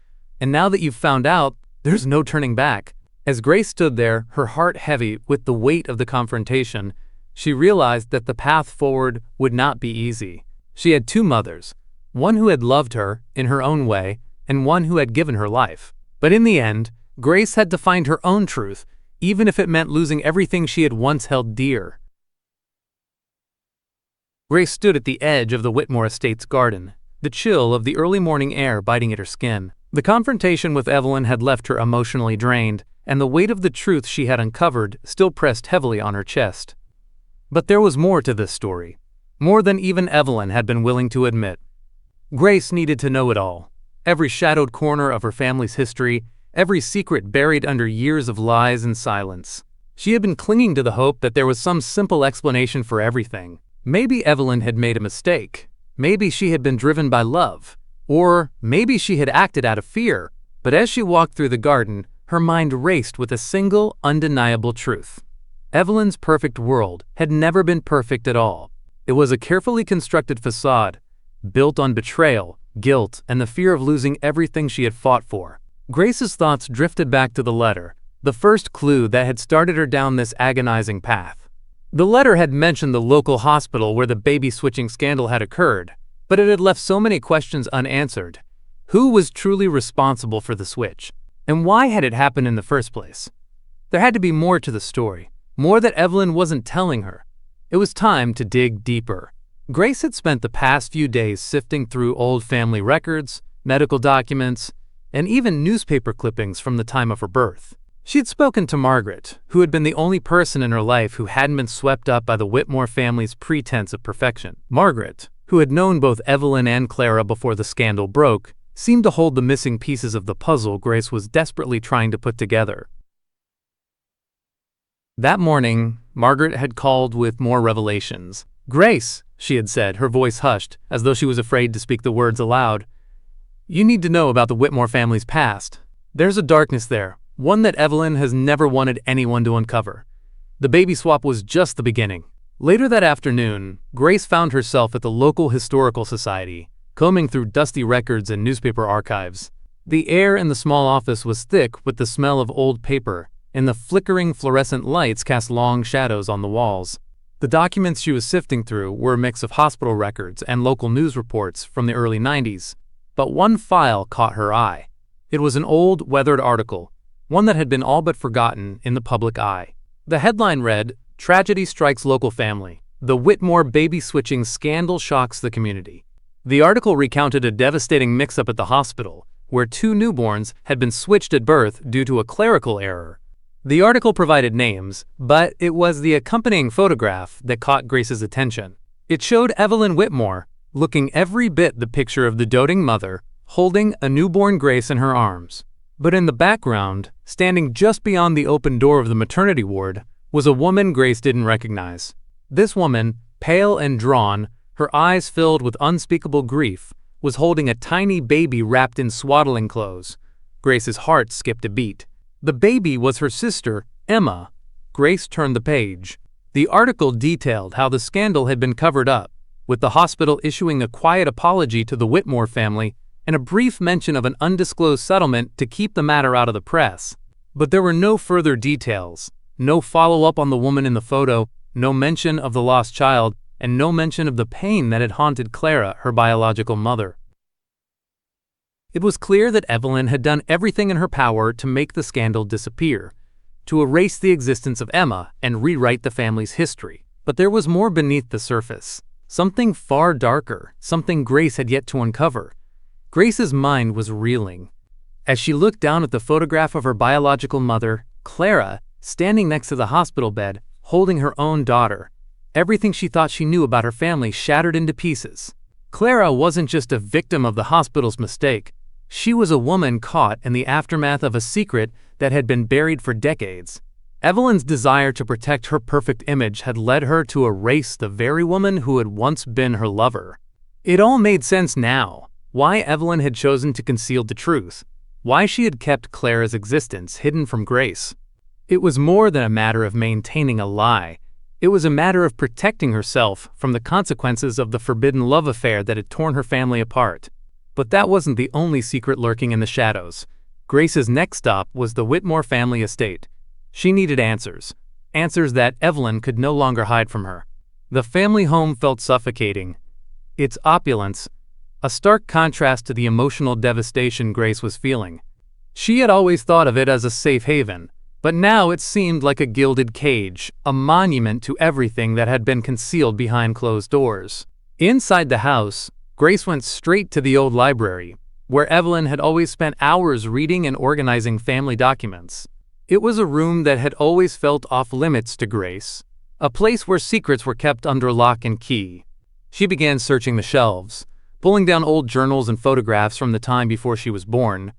And now that you've found out, there's no turning back. As Grace stood there, her heart heavy with the weight of the confrontation, she realized that the path forward would not be easy. She had two mothers, one who had loved her in her own way, and one who had given her life. But in the end, Grace had to find her own truth, even if it meant losing everything she had once held dear. Grace stood at the edge of the Whitmore estate's garden, the chill of the early morning air biting at her skin. The confrontation with Evelyn had left her emotionally drained, and the weight of the truth she had uncovered still pressed heavily on her chest. But there was more to this story, more than even Evelyn had been willing to admit. Grace needed to know it all, every shadowed corner of her family's history, every secret buried under years of lies and silence. She had been clinging to the hope that there was some simple explanation for everything. Maybe Evelyn had made a mistake. Maybe she had been driven by love. Or maybe she had acted out of fear. But as she walked through the garden, her mind raced with a single, undeniable truth. Evelyn's perfect world had never been perfect at all. It was a carefully constructed facade, built on betrayal, guilt, and the fear of losing everything she had fought for. Grace's thoughts drifted back to the letter, the first clue that had started her down this agonizing path. The letter had mentioned the local hospital where the baby switching scandal had occurred, but it had left so many questions unanswered. Who was truly responsible for the switch? And why had it happened in the first place? There had to be more to the story, more that Evelyn wasn't telling her. It was time to dig deeper. Grace had spent the past few days sifting through old family records, medical documents, and even newspaper clippings from the time of her birth. She had spoken to Margaret, who had been the only person in her life who hadn't been swept up by the Whitmore family's pretense of perfection. Margaret, who had known both Evelyn and Clara before the scandal broke, seemed to hold the missing pieces of the puzzle Grace was desperately trying to put together. That morning, Margaret had called with more revelations. "Grace," she had said, her voice hushed, as though she was afraid to speak the words aloud. "You need to know about the Whitmore family's past. There's a darkness there, one that Evelyn has never wanted anyone to uncover. The baby swap was just the beginning." Later that afternoon, Grace found herself at the local historical society, combing through dusty records and newspaper archives. The air in the small office was thick with the smell of old paper, and the flickering fluorescent lights cast long shadows on the walls. The documents she was sifting through were a mix of hospital records and local news reports from the early 90s, but one file caught her eye. It was an old, weathered article, one that had been all but forgotten in the public eye. The headline read, "Tragedy Strikes Local Family. The Whitmore Baby Switching Scandal Shocks the Community." The article recounted a devastating mix-up at the hospital, where 2 newborns had been switched at birth due to a clerical error. The article provided names, but it was the accompanying photograph that caught Grace's attention. It showed Evelyn Whitmore, looking every bit the picture of the doting mother, holding a newborn Grace in her arms. But in the background, standing just beyond the open door of the maternity ward, was a woman Grace didn't recognize. This woman, pale and drawn, her eyes filled with unspeakable grief, was holding a tiny baby wrapped in swaddling clothes. Grace's heart skipped a beat. The baby was her sister, Emma. Grace turned the page. The article detailed how the scandal had been covered up, with the hospital issuing a quiet apology to the Whitmore family and a brief mention of an undisclosed settlement to keep the matter out of the press. But there were no further details, no follow-up on the woman in the photo, no mention of the lost child, and no mention of the pain that had haunted Clara, her biological mother. It was clear that Evelyn had done everything in her power to make the scandal disappear, to erase the existence of Emma and rewrite the family's history. But there was more beneath the surface, something far darker, something Grace had yet to uncover. Grace's mind was reeling. As she looked down at the photograph of her biological mother, Clara, standing next to the hospital bed, holding her own daughter, everything she thought she knew about her family shattered into pieces. Clara wasn't just a victim of the hospital's mistake. She was a woman caught in the aftermath of a secret that had been buried for decades. Evelyn's desire to protect her perfect image had led her to erase the very woman who had once been her lover. It all made sense now. Why Evelyn had chosen to conceal the truth. Why she had kept Clara's existence hidden from Grace. It was more than a matter of maintaining a lie. It was a matter of protecting herself from the consequences of the forbidden love affair that had torn her family apart. But that wasn't the only secret lurking in the shadows. Grace's next stop was the Whitmore family estate. She needed answers. Answers that Evelyn could no longer hide from her. The family home felt suffocating. Its opulence, a stark contrast to the emotional devastation Grace was feeling. She had always thought of it as a safe haven, but now it seemed like a gilded cage, a monument to everything that had been concealed behind closed doors. Inside the house, Grace went straight to the old library, where Evelyn had always spent hours reading and organizing family documents. It was a room that had always felt off-limits to Grace, a place where secrets were kept under lock and key. She began searching the shelves, pulling down old journals and photographs from the time before she was born.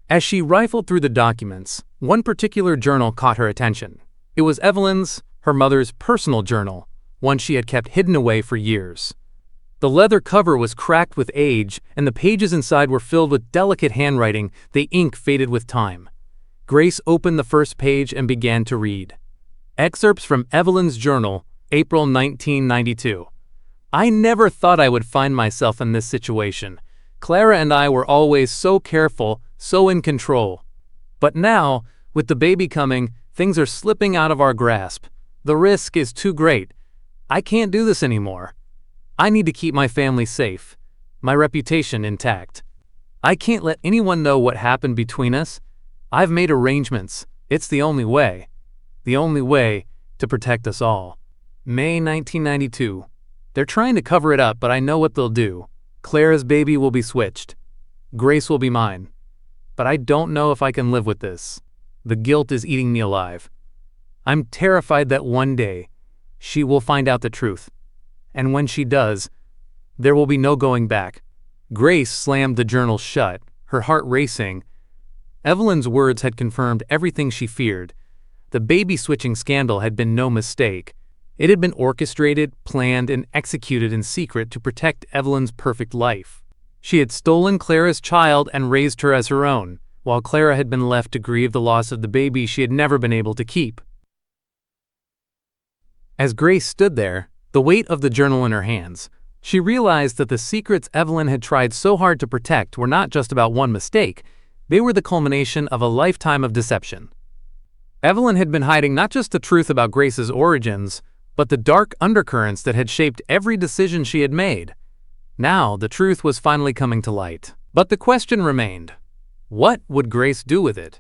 As she rifled through the documents, one particular journal caught her attention. It was Evelyn's, her mother's personal journal, one she had kept hidden away for years. The leather cover was cracked with age, and the pages inside were filled with delicate handwriting, the ink faded with time. Grace opened the first page and began to read. Excerpts from Evelyn's journal, April 1992. I never thought I would find myself in this situation. Clara and I were always so careful, so in control. But now, with the baby coming, things are slipping out of our grasp. The risk is too great. I can't do this anymore. I need to keep my family safe, my reputation intact. I can't let anyone know what happened between us. I've made arrangements. It's the only way to protect us all. May 1992. They're trying to cover it up, but I know what they'll do. Clara's baby will be switched. Grace will be mine. But I don't know if I can live with this. The guilt is eating me alive. I'm terrified that one day she will find out the truth. And when she does, there will be no going back. Grace slammed the journal shut, her heart racing. Evelyn's words had confirmed everything she feared. The baby-switching scandal had been no mistake. It had been orchestrated, planned, and executed in secret to protect Evelyn's perfect life. She had stolen Clara's child and raised her as her own, while Clara had been left to grieve the loss of the baby she had never been able to keep. As Grace stood there, the weight of the journal in her hands, she realized that the secrets Evelyn had tried so hard to protect were not just about one mistake, they were the culmination of a lifetime of deception. Evelyn had been hiding not just the truth about Grace's origins, but the dark undercurrents that had shaped every decision she had made. Now, the truth was finally coming to light. But the question remained. What would Grace do with it?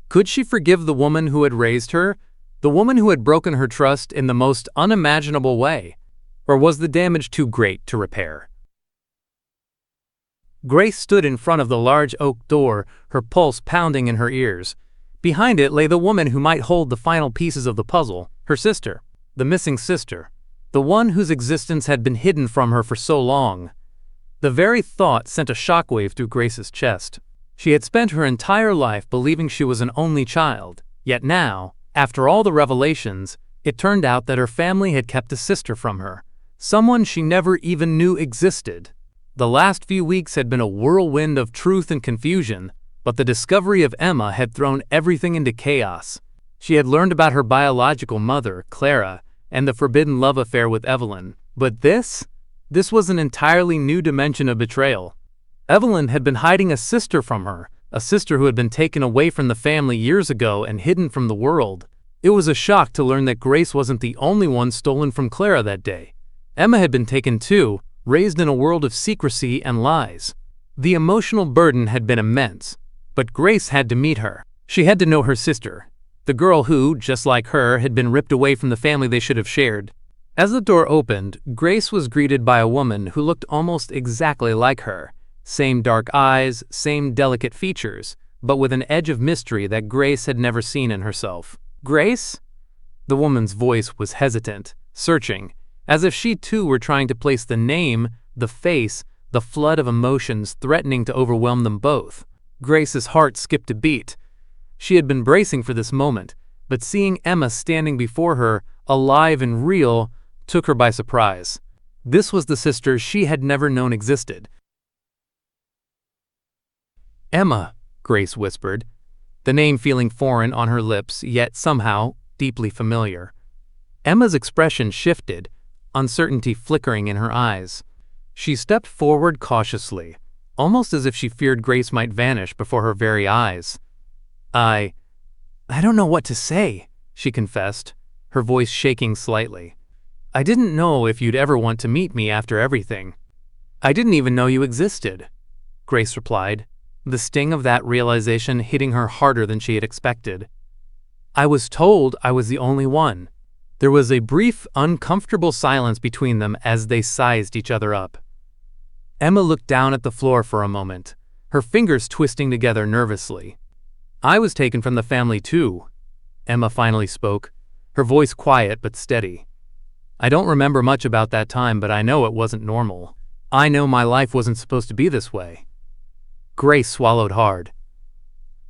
Could she forgive the woman who had raised her, the woman who had broken her trust in the most unimaginable way? Or was the damage too great to repair? Grace stood in front of the large oak door, her pulse pounding in her ears. Behind it lay the woman who might hold the final pieces of the puzzle, her sister, the missing sister, the one whose existence had been hidden from her for so long. The very thought sent a shockwave through Grace's chest. She had spent her entire life believing she was an only child, yet now, after all the revelations, it turned out that her family had kept a sister from her, someone she never even knew existed. The last few weeks had been a whirlwind of truth and confusion, but the discovery of Emma had thrown everything into chaos. She had learned about her biological mother, Clara, and the forbidden love affair with Evelyn, but this was an entirely new dimension of betrayal. Evelyn had been hiding a sister from her, a sister who had been taken away from the family years ago and hidden from the world. It was a shock to learn that Grace wasn't the only one stolen from Clara that day. Emma had been taken too, raised in a world of secrecy and lies. The emotional burden had been immense, but Grace had to meet her. She had to know her sister, the girl who, just like her, had been ripped away from the family they should have shared. As the door opened, Grace was greeted by a woman who looked almost exactly like her. Same dark eyes, same delicate features, but with an edge of mystery that Grace had never seen in herself. "Grace?" The woman's voice was hesitant, searching, as if she too were trying to place the name, the face, the flood of emotions threatening to overwhelm them both. Grace's heart skipped a beat. She had been bracing for this moment, but seeing Emma standing before her, alive and real, took her by surprise. This was the sister she had never known existed. "Emma," Grace whispered, the name feeling foreign on her lips, yet somehow deeply familiar. Emma's expression shifted, uncertainty flickering in her eyes. She stepped forward cautiously, almost as if she feared Grace might vanish before her very eyes. I don't know what to say," she confessed, her voice shaking slightly. "I didn't know if you'd ever want to meet me after everything." "I didn't even know you existed," Grace replied, the sting of that realization hitting her harder than she had expected. "I was told I was the only one." There was a brief, uncomfortable silence between them as they sized each other up. Emma looked down at the floor for a moment, her fingers twisting together nervously. "I was taken from the family too," Emma finally spoke, her voice quiet but steady. "I don't remember much about that time, but I know it wasn't normal. I know my life wasn't supposed to be this way." Grace swallowed hard.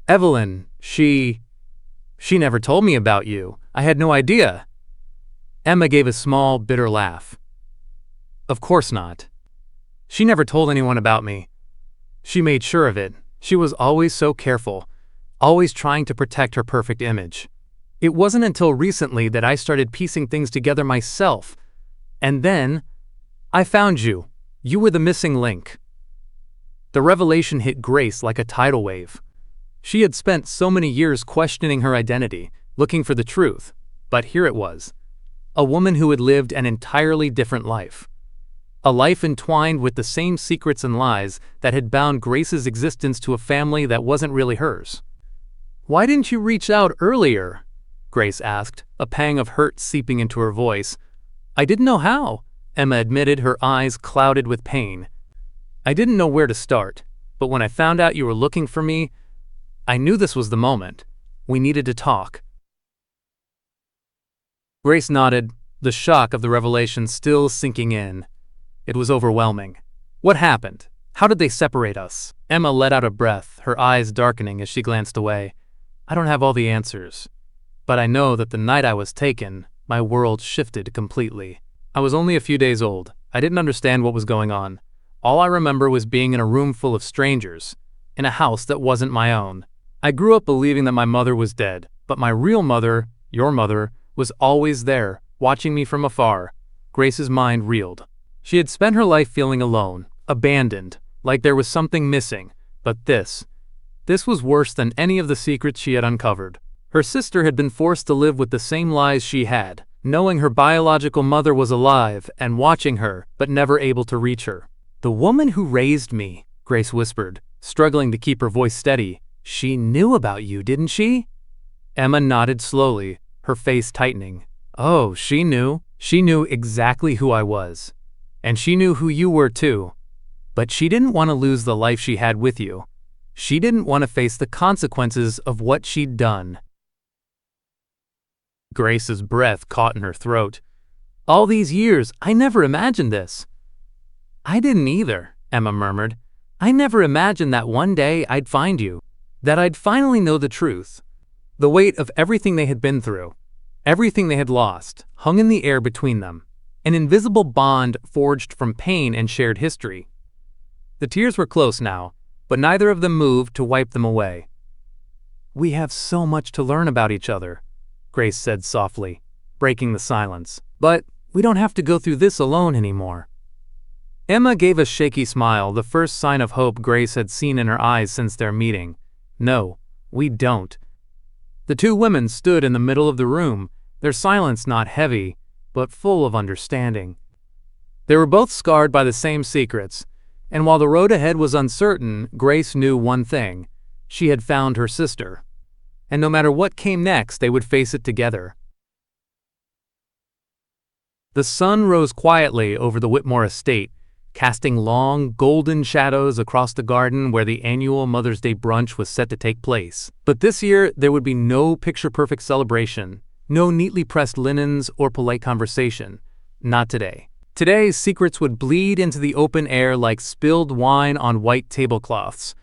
"Evelyn, she never told me about you. I had no idea." Emma gave a small, bitter laugh. "Of course not. She never told anyone about me. She made sure of it. She was always so careful, always trying to protect her perfect image. It wasn't until recently that I started piecing things together myself. And then, I found you. You were the missing link." The revelation hit Grace like a tidal wave. She had spent so many years questioning her identity, looking for the truth, but here it was. A woman who had lived an entirely different life. A life entwined with the same secrets and lies that had bound Grace's existence to a family that wasn't really hers. "Why didn't you reach out earlier?" Grace asked, a pang of hurt seeping into her voice. "I didn't know how," Emma admitted, her eyes clouded with pain. "I didn't know where to start, but when I found out you were looking for me, I knew this was the moment. We needed to talk." Grace nodded, the shock of the revelation still sinking in. It was overwhelming. "What happened? How did they separate us?" Emma let out a breath, her eyes darkening as she glanced away. "I don't have all the answers, but I know that the night I was taken, my world shifted completely. I was only a few days old. I didn't understand what was going on. All I remember was being in a room full of strangers, in a house that wasn't my own. I grew up believing that my mother was dead, but my real mother, your mother, was always there, watching me from afar." Grace's mind reeled. She had spent her life feeling alone, abandoned, like there was something missing, but this was worse than any of the secrets she had uncovered. Her sister had been forced to live with the same lies she had, knowing her biological mother was alive and watching her, but never able to reach her. "The woman who raised me," Grace whispered, struggling to keep her voice steady. "She knew about you, didn't she?" Emma nodded slowly, her face tightening. "Oh, she knew. She knew exactly who I was. And she knew who you were too. But she didn't want to lose the life she had with you. She didn't want to face the consequences of what she'd done." Grace's breath caught in her throat. "All these years, I never imagined this." "I didn't either," Emma murmured. "I never imagined that one day I'd find you, that I'd finally know the truth." The weight of everything they had been through, everything they had lost, hung in the air between them, an invisible bond forged from pain and shared history. The tears were close now, but neither of them moved to wipe them away. "We have so much to learn about each other," Grace said softly, breaking the silence. "But we don't have to go through this alone anymore." Emma gave a shaky smile, the first sign of hope Grace had seen in her eyes since their meeting. "No, we don't." The two women stood in the middle of the room, their silence not heavy, but full of understanding. They were both scarred by the same secrets, and while the road ahead was uncertain, Grace knew one thing: she had found her sister. And no matter what came next, they would face it together. The sun rose quietly over the Whitmore estate, casting long, golden shadows across the garden where the annual Mother's Day brunch was set to take place. But this year, there would be no picture-perfect celebration, no neatly pressed linens or polite conversation. Not today. Today's secrets would bleed into the open air like spilled wine on white tablecloths.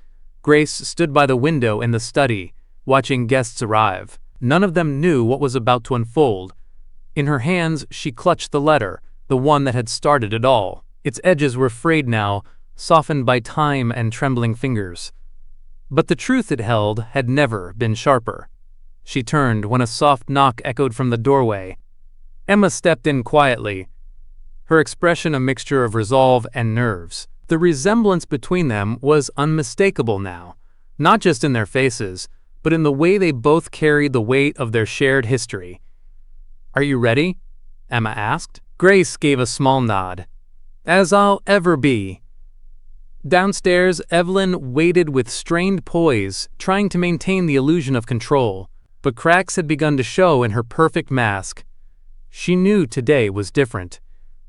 Grace stood by the window in the study, watching guests arrive. None of them knew what was about to unfold. In her hands, she clutched the letter, the one that had started it all. Its edges were frayed now, softened by time and trembling fingers. But the truth it held had never been sharper. She turned when a soft knock echoed from the doorway. Emma stepped in quietly, her expression a mixture of resolve and nerves. The resemblance between them was unmistakable now, not just in their faces, but in the way they both carried the weight of their shared history. "Are you ready?" Emma asked. Grace gave a small nod. "As I'll ever be." Downstairs, Evelyn waited with strained poise, trying to maintain the illusion of control, but cracks had begun to show in her perfect mask. She knew today was different.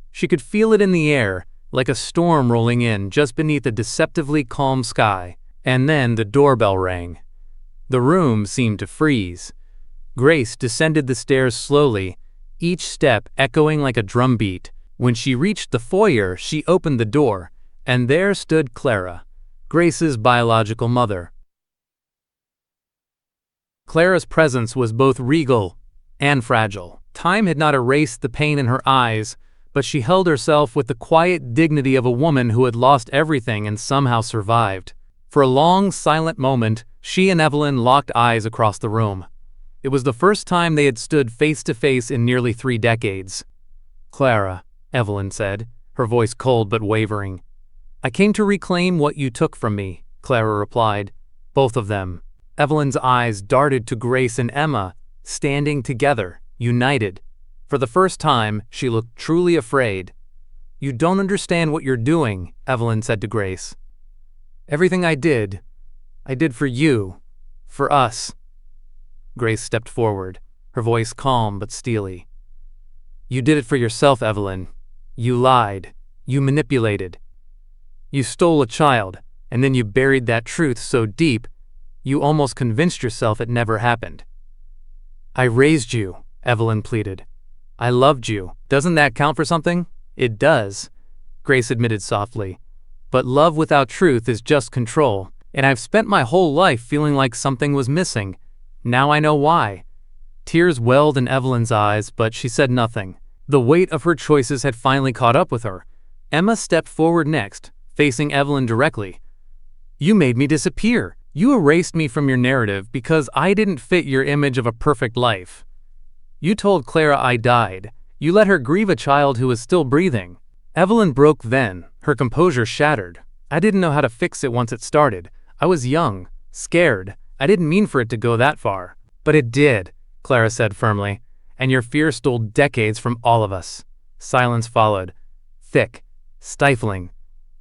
She could feel it in the air, like a storm rolling in just beneath a deceptively calm sky. And then the doorbell rang. The room seemed to freeze. Grace descended the stairs slowly, each step echoing like a drumbeat. When she reached the foyer, she opened the door, and there stood Clara, Grace's biological mother. Clara's presence was both regal and fragile. Time had not erased the pain in her eyes, but she held herself with the quiet dignity of a woman who had lost everything and somehow survived. For a long, silent moment, she and Evelyn locked eyes across the room. It was the first time they had stood face to face in nearly 3 decades. "Clara," Evelyn said, her voice cold but wavering. "I came to reclaim what you took from me," Clara replied. Both of them. Evelyn's eyes darted to Grace and Emma, standing together, united. For the first time, she looked truly afraid. "You don't understand what you're doing," Evelyn said to Grace. "Everything I did for you, for us." Grace stepped forward, her voice calm but steely. "You did it for yourself, Evelyn. You lied. You manipulated. You stole a child, and then you buried that truth so deep, you almost convinced yourself it never happened." "I raised you," Evelyn pleaded. "I loved you. Doesn't that count for something?" "It does," Grace admitted softly. "But love without truth is just control, and I've spent my whole life feeling like something was missing. Now I know why." Tears welled in Evelyn's eyes, but she said nothing. The weight of her choices had finally caught up with her. Emma stepped forward next, facing Evelyn directly. "You made me disappear. You erased me from your narrative because I didn't fit your image of a perfect life. You told Clara I died. You let her grieve a child who was still breathing." Evelyn broke then, her composure shattered. "I didn't know how to fix it once it started. I was young, scared. I didn't mean for it to go that far." "But it did," Clara said firmly, "and your fear stole decades from all of us." Silence followed, thick, stifling.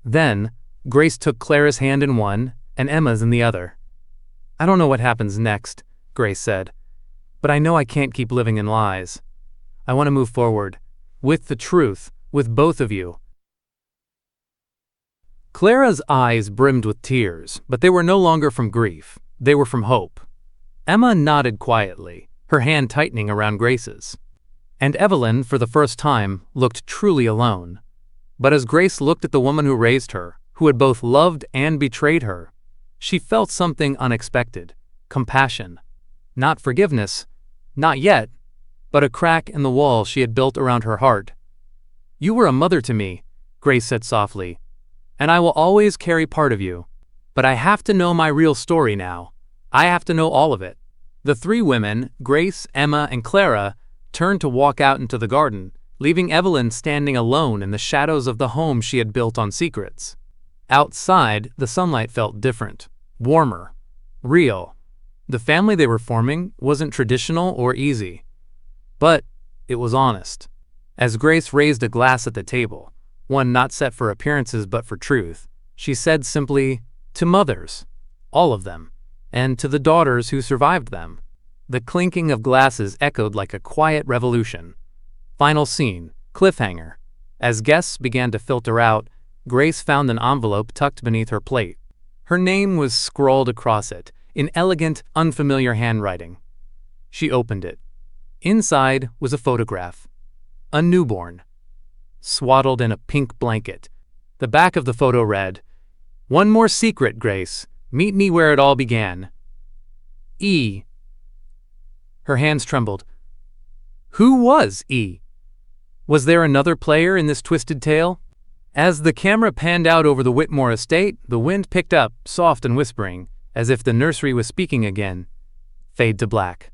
Then, Grace took Clara's hand in one and Emma's in the other. "I don't know what happens next," Grace said, "but I know I can't keep living in lies. I want to move forward, with the truth, with both of you." Clara's eyes brimmed with tears, but they were no longer from grief, they were from hope. Emma nodded quietly, her hand tightening around Grace's. And Evelyn, for the first time, looked truly alone. But as Grace looked at the woman who raised her, who had both loved and betrayed her, she felt something unexpected: compassion. Not forgiveness, not yet, but a crack in the wall she had built around her heart. "You were a mother to me," Grace said softly, "and I will always carry part of you. But I have to know my real story now. I have to know all of it." The three women, Grace, Emma, and Clara, turned to walk out into the garden, leaving Evelyn standing alone in the shadows of the home she had built on secrets. Outside, the sunlight felt different, warmer, real. The family they were forming wasn't traditional or easy, but it was honest. As Grace raised a glass at the table, one not set for appearances but for truth, she said simply, "To mothers, all of them, and to the daughters who survived them." The clinking of glasses echoed like a quiet revolution. Final scene, cliffhanger. As guests began to filter out, Grace found an envelope tucked beneath her plate. Her name was scrawled across it, in elegant, unfamiliar handwriting. She opened it. Inside was a photograph. A newborn, swaddled in a pink blanket. The back of the photo read, "One more secret, Grace. Meet me where it all began. E." Her hands trembled. Who was E? Was there another player in this twisted tale? As the camera panned out over the Whitmore estate, the wind picked up, soft and whispering, as if the nursery was speaking again. Fade to black.